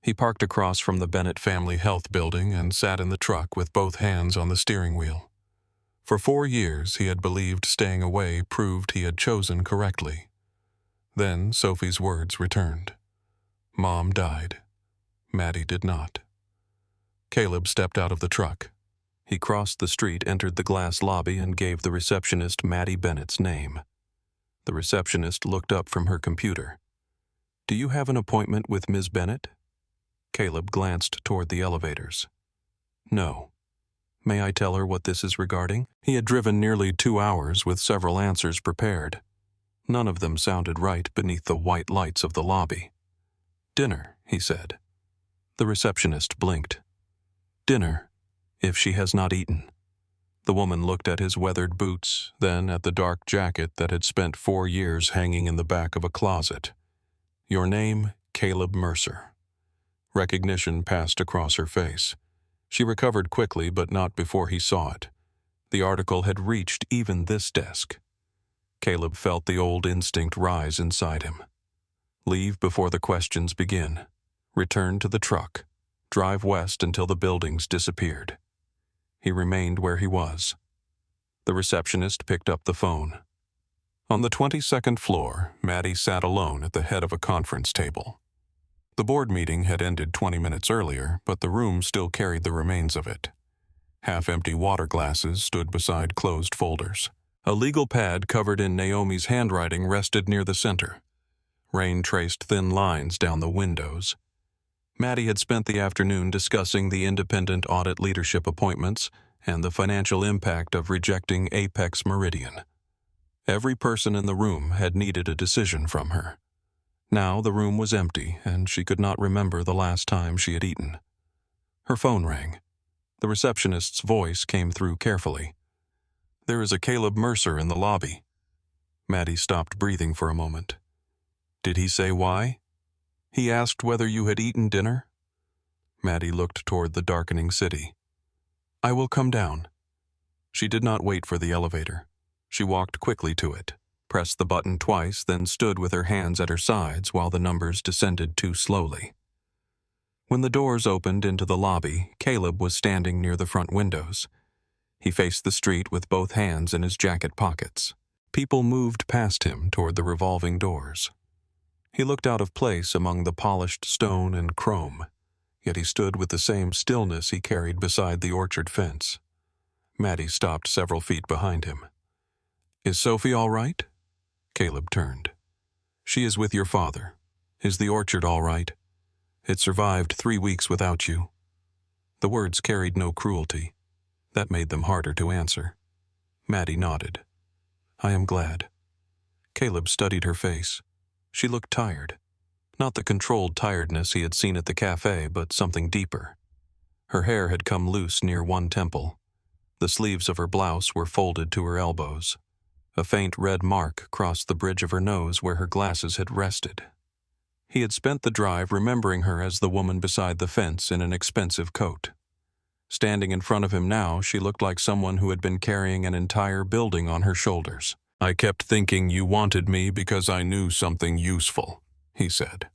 He parked across from the Bennett Family Health Building and sat in the truck with both hands on the steering wheel. For 4 years he had believed staying away proved he had chosen correctly. Then Sophie's words returned. Mom died. Maddie did not. Caleb stepped out of the truck. He crossed the street, entered the glass lobby, and gave the receptionist Maddie Bennett's name. The receptionist looked up from her computer. "Do you have an appointment with Ms. Bennett?" Caleb glanced toward the elevators. "No." "May I tell her what this is regarding?" He had driven nearly 2 hours with several answers prepared. None of them sounded right beneath the white lights of the lobby. "Dinner," he said. The receptionist blinked. "Dinner, if she has not eaten." The woman looked at his weathered boots, then at the dark jacket that had spent 4 years hanging in the back of a closet. "Your name, Caleb Mercer." Recognition passed across her face. She recovered quickly, but not before he saw it. The article had reached even this desk. Caleb felt the old instinct rise inside him. Leave before the questions begin. Return to the truck. Drive west until the buildings disappeared. He remained where he was. The receptionist picked up the phone. On the 22nd floor, Maddie sat alone at the head of a conference table. The board meeting had ended 20 minutes earlier, but the room still carried the remains of it. Half-empty water glasses stood beside closed folders. A legal pad covered in Naomi's handwriting rested near the center. Rain traced thin lines down the windows. Maddie had spent the afternoon discussing the independent audit leadership appointments and the financial impact of rejecting Apex Meridian. Every person in the room had needed a decision from her. Now the room was empty, and she could not remember the last time she had eaten. Her phone rang. The receptionist's voice came through carefully. "There is a Caleb Mercer in the lobby." Maddie stopped breathing for a moment. "Did he say why?" "He asked whether you had eaten dinner." Maddie looked toward the darkening city. "I will come down." She did not wait for the elevator. She walked quickly to it, pressed the button twice, then stood with her hands at her sides while the numbers descended too slowly. When the doors opened into the lobby, Caleb was standing near the front windows. He faced the street with both hands in his jacket pockets. People moved past him toward the revolving doors. He looked out of place among the polished stone and chrome, yet he stood with the same stillness he carried beside the orchard fence. Maddie stopped several feet behind him. "Is Sophie all right?" Caleb turned. "She is with your father. Is the orchard all right? It survived 3 weeks without you." The words carried no cruelty. That made them harder to answer. Maddie nodded. "I am glad." Caleb studied her face. She looked tired. Not the controlled tiredness he had seen at the cafe, but something deeper. Her hair had come loose near one temple. The sleeves of her blouse were folded to her elbows. A faint red mark crossed the bridge of her nose where her glasses had rested. He had spent the drive remembering her as the woman beside the fence in an expensive coat. Standing in front of him now, she looked like someone who had been carrying an entire building on her shoulders. "I kept thinking you wanted me because I knew something useful," he said.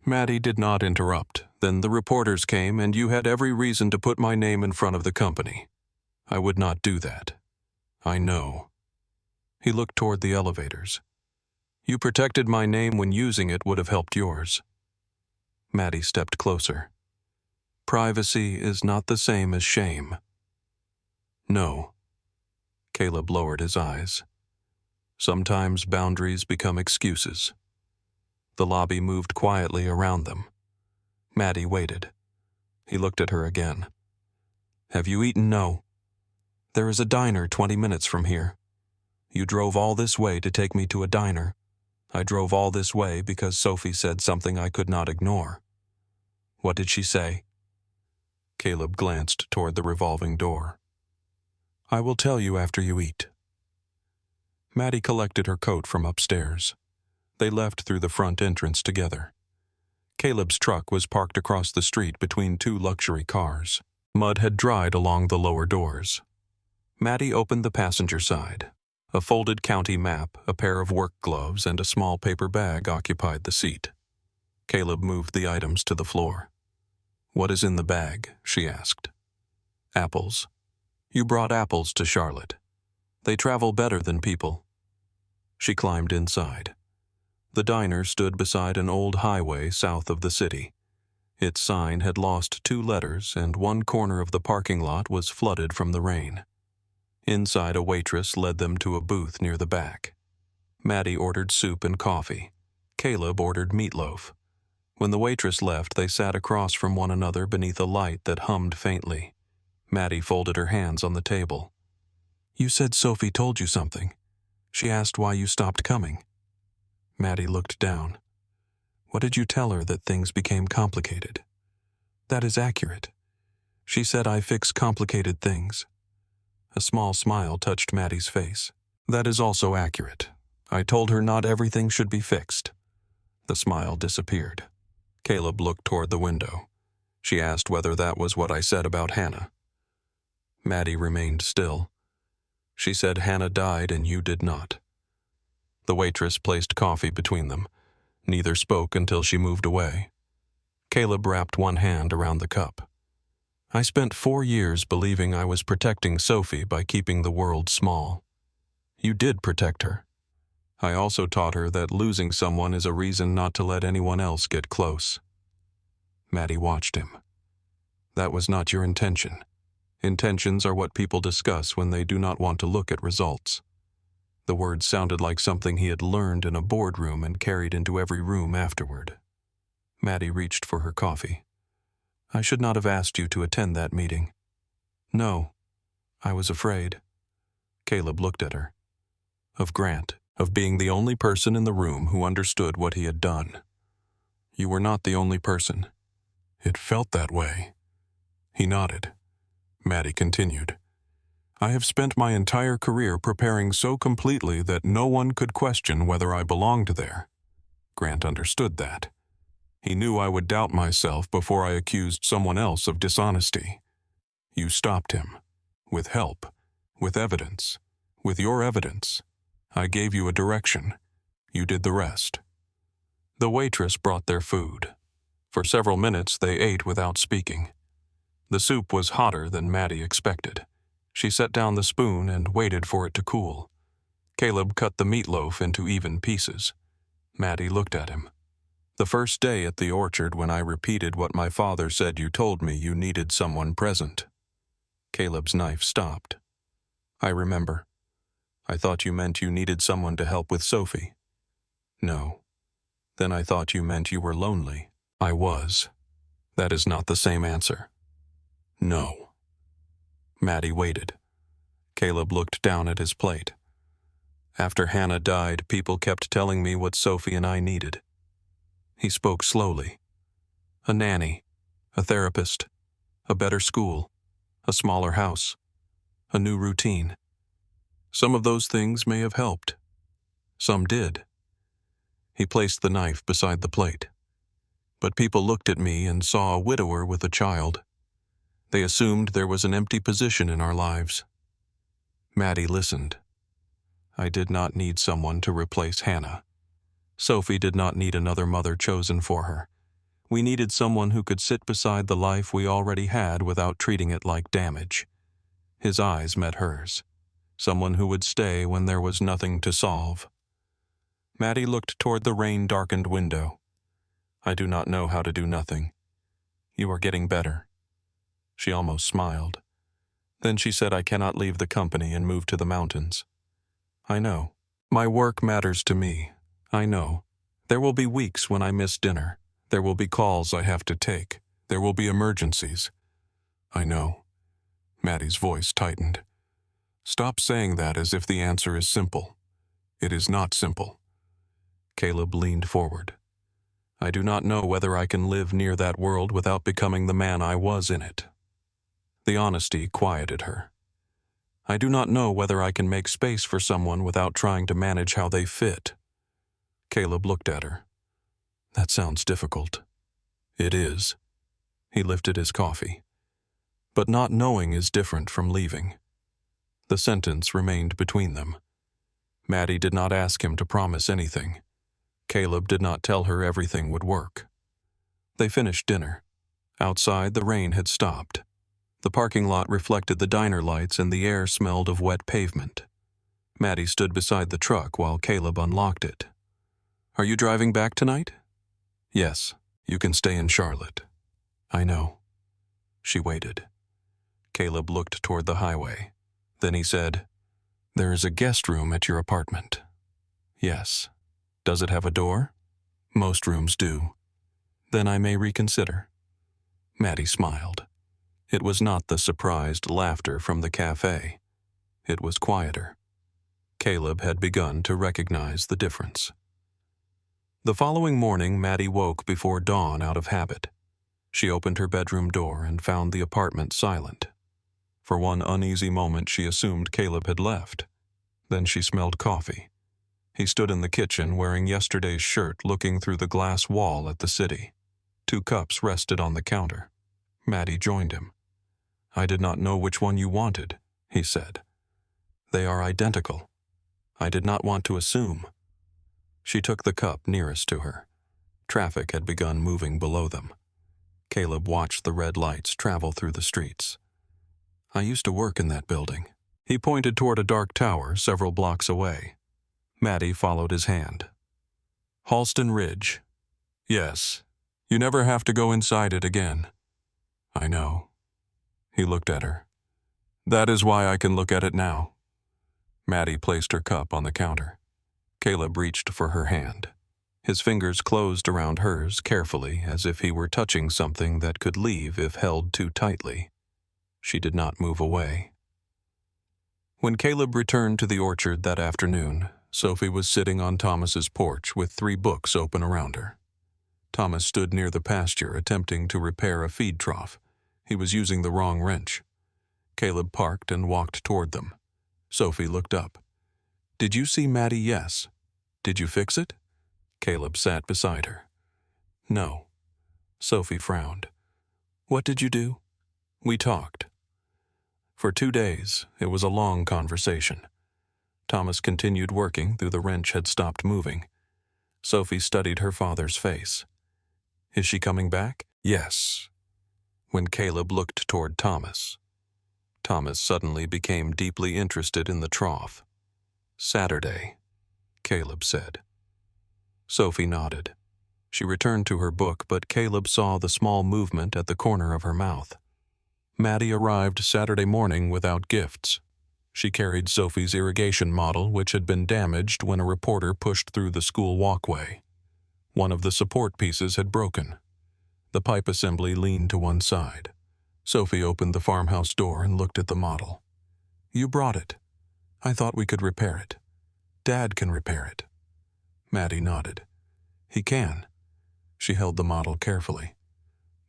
Maddie did not interrupt. "Then the reporters came, and you had every reason to put my name in front of the company. I would not do that. I know." He looked toward the elevators. "You protected my name when using it would have helped yours." Maddie stepped closer. "Privacy is not the same as shame." "No." Caleb lowered his eyes. "Sometimes boundaries become excuses." The lobby moved quietly around them. Maddie waited. He looked at her again. "Have you eaten?" "No." "There is a diner 20 minutes from here. You drove all this way to take me to a diner. I drove all this way because Sophie said something I could not ignore." "What did she say?" Caleb glanced toward the revolving door. "I will tell you after you eat." Maddie collected her coat from upstairs. They left through the front entrance together. Caleb's truck was parked across the street between two luxury cars. Mud had dried along the lower doors. Maddie opened the passenger side. A folded county map, a pair of work gloves, and a small paper bag occupied the seat. Caleb moved the items to the floor. "What is in the bag?" she asked. "Apples. You brought apples to Charlotte. They travel better than people." She climbed inside. The diner stood beside an old highway south of the city. Its sign had lost 2 letters, and one corner of the parking lot was flooded from the rain. Inside, a waitress led them to a booth near the back. Maddie ordered soup and coffee. Caleb ordered meatloaf. When the waitress left, they sat across from one another beneath a light that hummed faintly. Maddie folded her hands on the table. "You said Sophie told you something. She asked why you stopped coming." Maddie looked down. "What did you tell her that things became complicated?" "That is accurate. She said I fix complicated things." A small smile touched Maddie's face. "That is also accurate. I told her not everything should be fixed." The smile disappeared. Caleb looked toward the window. She asked whether that was what I said about Hannah. Maddie remained still. "She said Hannah died and you did not." The waitress placed coffee between them. Neither spoke until she moved away. Caleb wrapped one hand around the cup. "I spent 4 years believing I was protecting Sophie by keeping the world small. You did protect her. I also taught her that losing someone is a reason not to let anyone else get close." Maddie watched him. "That was not your intention. Intentions are what people discuss when they do not want to look at results." The words sounded like something he had learned in a boardroom and carried into every room afterward. Maddie reached for her coffee. "I should not have asked you to attend that meeting." "No, I was afraid." Caleb looked at her. "Of Grant, of being the only person in the room who understood what he had done." "You were not the only person." "It felt that way." He nodded. Maddie continued. "I have spent my entire career preparing so completely that no one could question whether I belonged there. Grant understood that. He knew I would doubt myself before I accused someone else of dishonesty. You stopped him. With help. With evidence. With your evidence. I gave you a direction. You did the rest." The waitress brought their food. For several minutes they ate without speaking. The soup was hotter than Maddie expected. She set down the spoon and waited for it to cool. Caleb cut the meatloaf into even pieces. Maddie looked at him. "The first day at the orchard when I repeated what my father said, you told me you needed someone present." Caleb's knife stopped. "I remember. I thought you meant you needed someone to help with Sophie." "No. Then I thought you meant you were lonely." "I was. That is not the same answer." "No." Maddie waited. Caleb looked down at his plate. "After Hannah died, people kept telling me what Sophie and I needed." He spoke slowly. "A nanny, a therapist, a better school, a smaller house, a new routine. Some of those things may have helped. Some did." He placed the knife beside the plate. "But people looked at me and saw a widower with a child. They assumed there was an empty position in our lives. Maddie listened. I did not need someone to replace Hannah. Sophie did not need another mother chosen for her. We needed someone who could sit beside the life we already had without treating it like damage. His eyes met hers. Someone who would stay when there was nothing to solve. Maddie looked toward the rain-darkened window. I do not know how to do nothing. You are getting better. She almost smiled. Then she said I cannot leave the company and move to the mountains. I know. My work matters to me. I know. There will be weeks when I miss dinner. There will be calls I have to take. There will be emergencies. I know. Maddie's voice tightened. Stop saying that as if the answer is simple. It is not simple. Caleb leaned forward. I do not know whether I can live near that world without becoming the man I was in it. The honesty quieted her. I do not know whether I can make space for someone without trying to manage how they fit. Caleb looked at her. That sounds difficult. It is. He lifted his coffee. But not knowing is different from leaving. The sentence remained between them. Maddie did not ask him to promise anything. Caleb did not tell her everything would work. They finished dinner. Outside, the rain had stopped. The parking lot reflected the diner lights and the air smelled of wet pavement. Maddie stood beside the truck while Caleb unlocked it. Are you driving back tonight? Yes, you can stay in Charlotte. I know. She waited. Caleb looked toward the highway. Then he said, There is a guest room at your apartment. Yes. Does it have a door? Most rooms do. Then I may reconsider. Maddie smiled. It was not the surprised laughter from the cafe. It was quieter. Caleb had begun to recognize the difference. The following morning, Maddie woke before dawn out of habit. She opened her bedroom door and found the apartment silent. For one uneasy moment, she assumed Caleb had left. Then she smelled coffee. He stood in the kitchen wearing yesterday's shirt, looking through the glass wall at the city. 2 cups rested on the counter. Maddie joined him. I did not know which one you wanted, he said. They are identical. I did not want to assume. She took the cup nearest to her. Traffic had begun moving below them. Caleb watched the red lights travel through the streets. I used to work in that building. He pointed toward a dark tower several blocks away. Maddie followed his hand. Halston Ridge. Yes. You never have to go inside it again. I know. He looked at her. That is why I can look at it now. Maddie placed her cup on the counter. Caleb reached for her hand. His fingers closed around hers carefully, as if he were touching something that could leave if held too tightly. She did not move away. When Caleb returned to the orchard that afternoon, Sophie was sitting on Thomas's porch with 3 books open around her. Thomas stood near the pasture attempting to repair a feed trough. He was using the wrong wrench. Caleb parked and walked toward them. Sophie looked up. Did you see Maddie? Yes. Did you fix it? Caleb sat beside her. No. Sophie frowned. What did you do? We talked. For 2 days, it was a long conversation. Thomas continued working though the wrench had stopped moving. Sophie studied her father's face. Is she coming back? Yes. When Caleb looked toward Thomas, Thomas suddenly became deeply interested in the trough. Saturday, Caleb said. Sophie nodded. She returned to her book, but Caleb saw the small movement at the corner of her mouth. Maddie arrived Saturday morning without gifts. She carried Sophie's irrigation model, which had been damaged when a reporter pushed through the school walkway. One of the support pieces had broken. The pipe assembly leaned to one side. Sophie opened the farmhouse door and looked at the model. You brought it. I thought we could repair it. Dad can repair it. Maddie nodded. He can. She held the model carefully.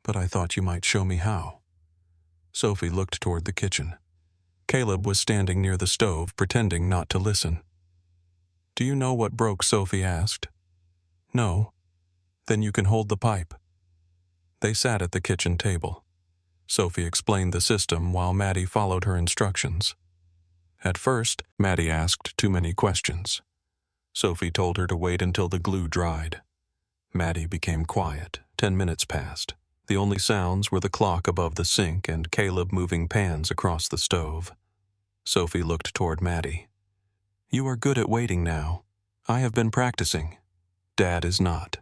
But I thought you might show me how. Sophie looked toward the kitchen. Caleb was standing near the stove, pretending not to listen. Do you know what broke? Sophie asked. No. Then you can hold the pipe. They sat at the kitchen table. Sophie explained the system while Maddie followed her instructions. At first, Maddie asked too many questions. Sophie told her to wait until the glue dried. Maddie became quiet. 10 minutes passed. The only sounds were the clock above the sink and Caleb moving pans across the stove. Sophie looked toward Maddie. "You are good at waiting now. I have been practicing. Dad is not."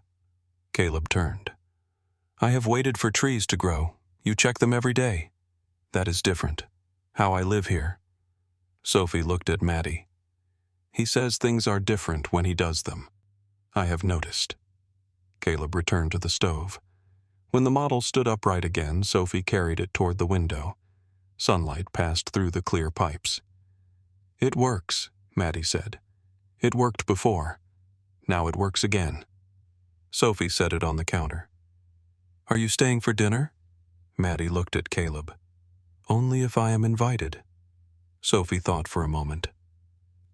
Caleb turned. "I have waited for trees to grow. You check them every day. That is different. How I live here." Sophie looked at Maddie. "He says things are different when he does them. I have noticed." Caleb returned to the stove. When the model stood upright again, Sophie carried it toward the window. Sunlight passed through the clear pipes. "It works," Maddie said. "It worked before. Now it works again." Sophie set it on the counter. "Are you staying for dinner?" Maddie looked at Caleb. "Only if I am invited." Sophie thought for a moment.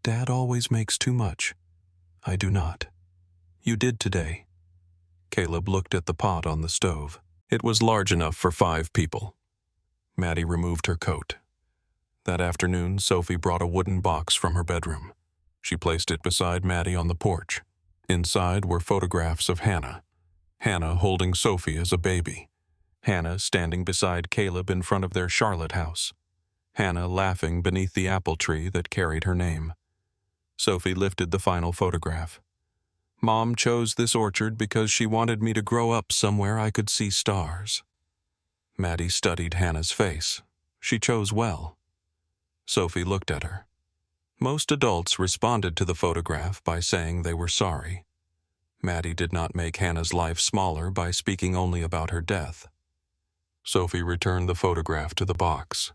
"Dad always makes too much. I do not. You did today." Caleb looked at the pot on the stove. It was large enough for 5 people. Maddie removed her coat. That afternoon, Sophie brought a wooden box from her bedroom. She placed it beside Maddie on the porch. Inside were photographs of Hannah. Hannah holding Sophie as a baby. Hannah standing beside Caleb in front of their Charlotte house. Hannah laughing beneath the apple tree that carried her name. Sophie lifted the final photograph. "Mom chose this orchard because she wanted me to grow up somewhere I could see stars." Maddie studied Hannah's face. She chose well. Sophie looked at her. Most adults responded to the photograph by saying they were sorry. Maddie did not make Hannah's life smaller by speaking only about her death. Sophie returned the photograph to the box.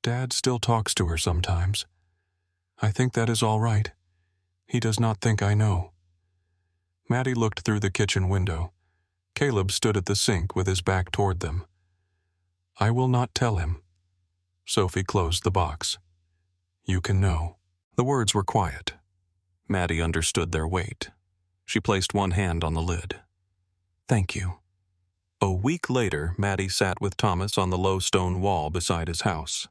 "Dad still talks to her sometimes. I think that is all right. He does not think I know." Maddie looked through the kitchen window. Caleb stood at the sink with his back toward them. "I will not tell him." Sophie closed the box. "You can know." The words were quiet. Maddie understood their weight. She placed one hand on the lid. "Thank you." A week later, Maddie sat with Thomas on the low stone wall beside his house.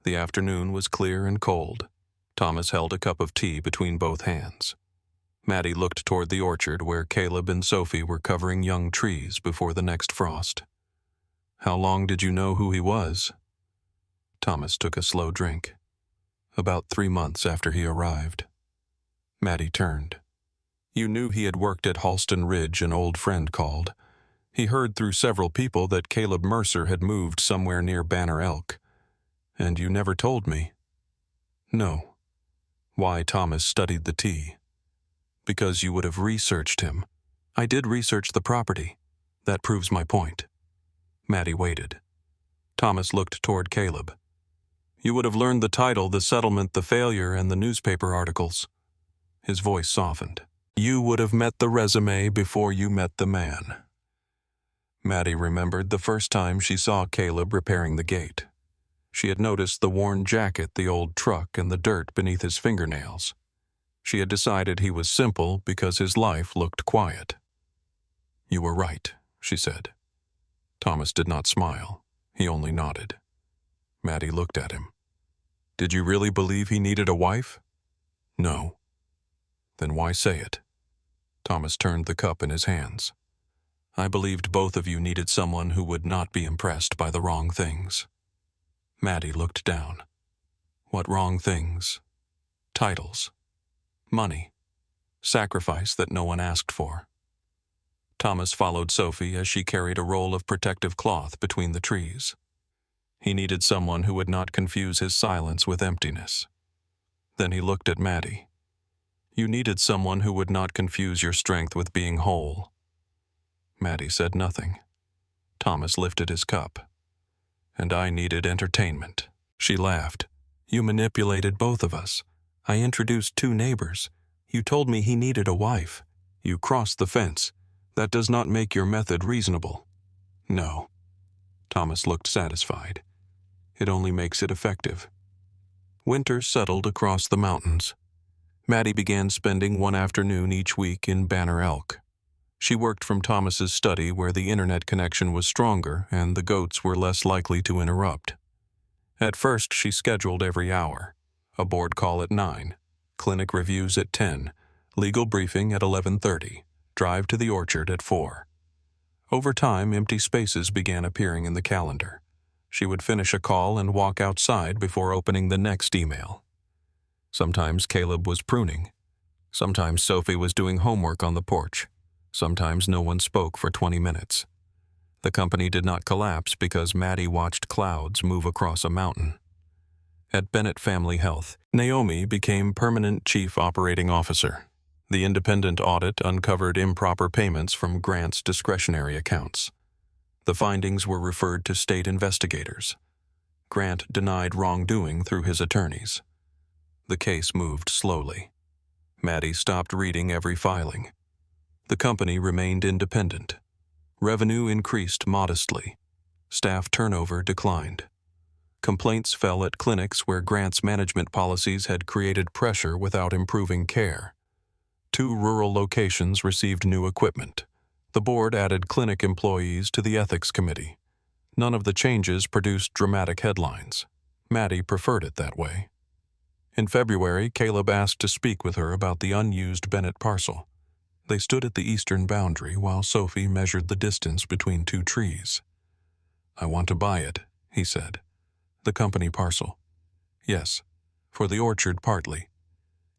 The afternoon was clear and cold. Thomas held a cup of tea between both hands. Maddie looked toward the orchard where Caleb and Sophie were covering young trees before the next frost. "How long did you know who he was?" Thomas took a slow drink. "About 3 months after he arrived." Maddie turned. "You knew he had worked at Halston Ridge, an old friend called. He heard through several people that Caleb Mercer had moved somewhere near Banner Elk. And you never told me." "No." Why Thomas studied the tea. "Because you would have researched him." "I did research the property. That proves my point." Maddie waited. Thomas looked toward Caleb. "You would have learned the title, the settlement, the failure, and the newspaper articles." His voice softened. "You would have met the resume before you met the man." Maddie remembered the first time she saw Caleb repairing the gate. She had noticed the worn jacket, the old truck, and the dirt beneath his fingernails. She had decided he was simple because his life looked quiet. "You were right," she said. Thomas did not smile. He only nodded. Maddie looked at him. "Did you really believe he needed a wife?" "No." "Then why say it?" Thomas turned the cup in his hands. "I believed both of you needed someone who would not be impressed by the wrong things." Maddie looked down. "What wrong things?" "Titles. Money. Sacrifice that no one asked for." Thomas followed Sophie as she carried a roll of protective cloth between the trees. He needed someone who would not confuse his silence with emptiness. Then he looked at Maddie. "You needed someone who would not confuse your strength with being whole." Maddie said nothing. Thomas lifted his cup. "And I needed entertainment." She laughed. "You manipulated both of us. I introduced 2 neighbors. You told me he needed a wife. You crossed the fence. That does not make your method reasonable." "No." Thomas looked satisfied. "It only makes it effective." Winter settled across the mountains. Maddie began spending one afternoon each week in Banner Elk. She worked from Thomas's study where the internet connection was stronger and the goats were less likely to interrupt. At first, she scheduled every hour. A board call at 9, clinic reviews at 10, legal briefing at 11:30, drive to the orchard at 4. Over time, empty spaces began appearing in the calendar. She would finish a call and walk outside before opening the next email. Sometimes Caleb was pruning. Sometimes Sophie was doing homework on the porch. Sometimes no one spoke for 20 minutes. The company did not collapse because Maddie watched clouds move across a mountain. At Bennett Family Health, Naomi became permanent chief operating officer. The independent audit uncovered improper payments from Grant's discretionary accounts. The findings were referred to state investigators. Grant denied wrongdoing through his attorneys. The case moved slowly. Maddie stopped reading every filing. The company remained independent. Revenue increased modestly. Staff turnover declined. Complaints fell at clinics where Grant's management policies had created pressure without improving care. 2 rural locations received new equipment. The board added clinic employees to the ethics committee. None of the changes produced dramatic headlines. Maddie preferred it that way. In February, Caleb asked to speak with her about the unused Bennett parcel. They stood at the eastern boundary while Sophie measured the distance between 2 trees. "I want to buy it," he said. "The company parcel." "Yes, for the orchard partly."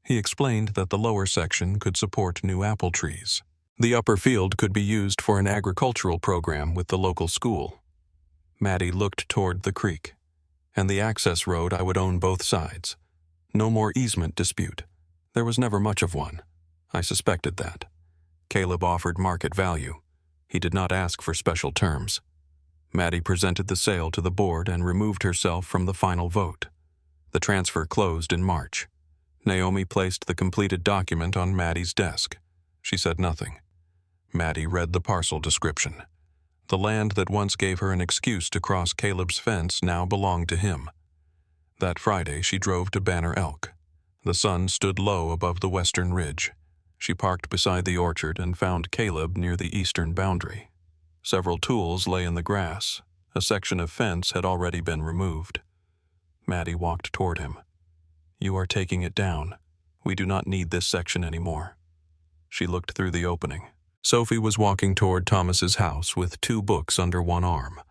He explained that the lower section could support new apple trees. The upper field could be used for an agricultural program with the local school. Maddie looked toward the creek. "And the access road I would own both sides. No more easement dispute. There was never much of one. I suspected that." Caleb offered market value. He did not ask for special terms. Maddie presented the sale to the board and removed herself from the final vote. The transfer closed in March. Naomi placed the completed document on Maddie's desk. She said nothing. Maddie read the parcel description. The land that once gave her an excuse to cross Caleb's fence now belonged to him. That Friday, she drove to Banner Elk. The sun stood low above the western ridge. She parked beside the orchard and found Caleb near the eastern boundary. Several tools lay in the grass. A section of fence had already been removed. Maddie walked toward him. "You are taking it down. We do not need this section anymore." She looked through the opening. Sophie was walking toward Thomas's house with 2 books under one arm.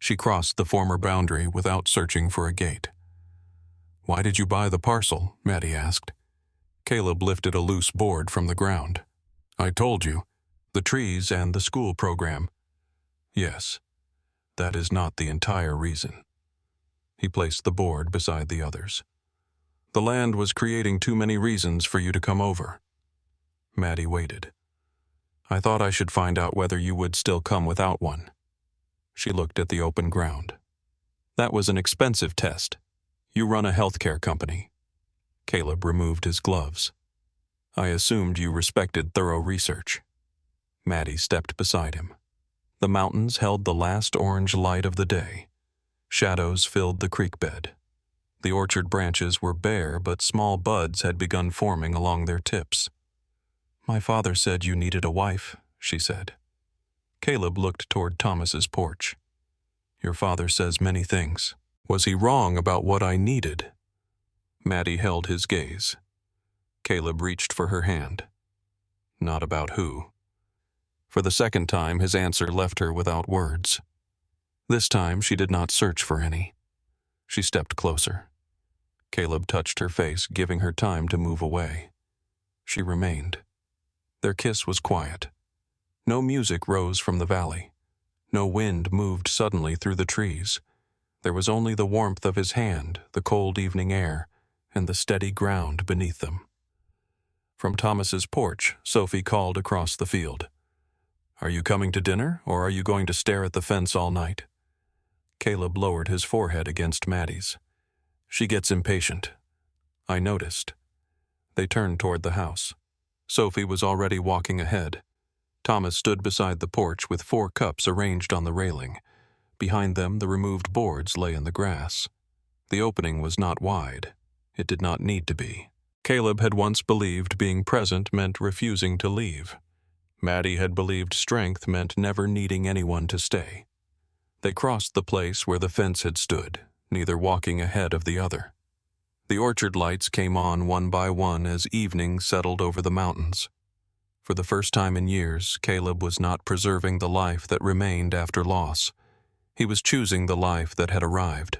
She crossed the former boundary without searching for a gate. "Why did you buy the parcel?" Maddie asked. Caleb lifted a loose board from the ground. "I told you. The trees and the school program." "Yes. That is not the entire reason." He placed the board beside the others. "The land was creating too many reasons for you to come over." Maddie waited. "I thought I should find out whether you would still come without one." She looked at the open ground. "That was an expensive test. You run a healthcare company." Caleb removed his gloves. "I assumed you respected thorough research." Maddie stepped beside him. The mountains held the last orange light of the day. Shadows filled the creek bed. The orchard branches were bare, but small buds had begun forming along their tips. "My father said you needed a wife," she said. Caleb looked toward Thomas's porch. "Your father says many things. Was he wrong about what I needed?" Maddie held his gaze. Caleb reached for her hand. "Not about who." For the second time, his answer left her without words. This time, she did not search for any. She stepped closer. Caleb touched her face, giving her time to move away. She remained. Their kiss was quiet. No music rose from the valley. No wind moved suddenly through the trees. There was only the warmth of his hand, the cold evening air, and the steady ground beneath them. From Thomas's porch, Sophie called across the field. "Are you coming to dinner, or are you going to stare at the fence all night?" Caleb lowered his forehead against Maddie's. "She gets impatient." "I noticed." They turned toward the house. Sophie was already walking ahead. Thomas stood beside the porch with 4 cups arranged on the railing. Behind them, the removed boards lay in the grass. The opening was not wide. It did not need to be. Caleb had once believed being present meant refusing to leave. Maddie had believed strength meant never needing anyone to stay. They crossed the place where the fence had stood, neither walking ahead of the other. The orchard lights came on one by one as evening settled over the mountains. For the first time in years, Caleb was not preserving the life that remained after loss. He was choosing the life that had arrived.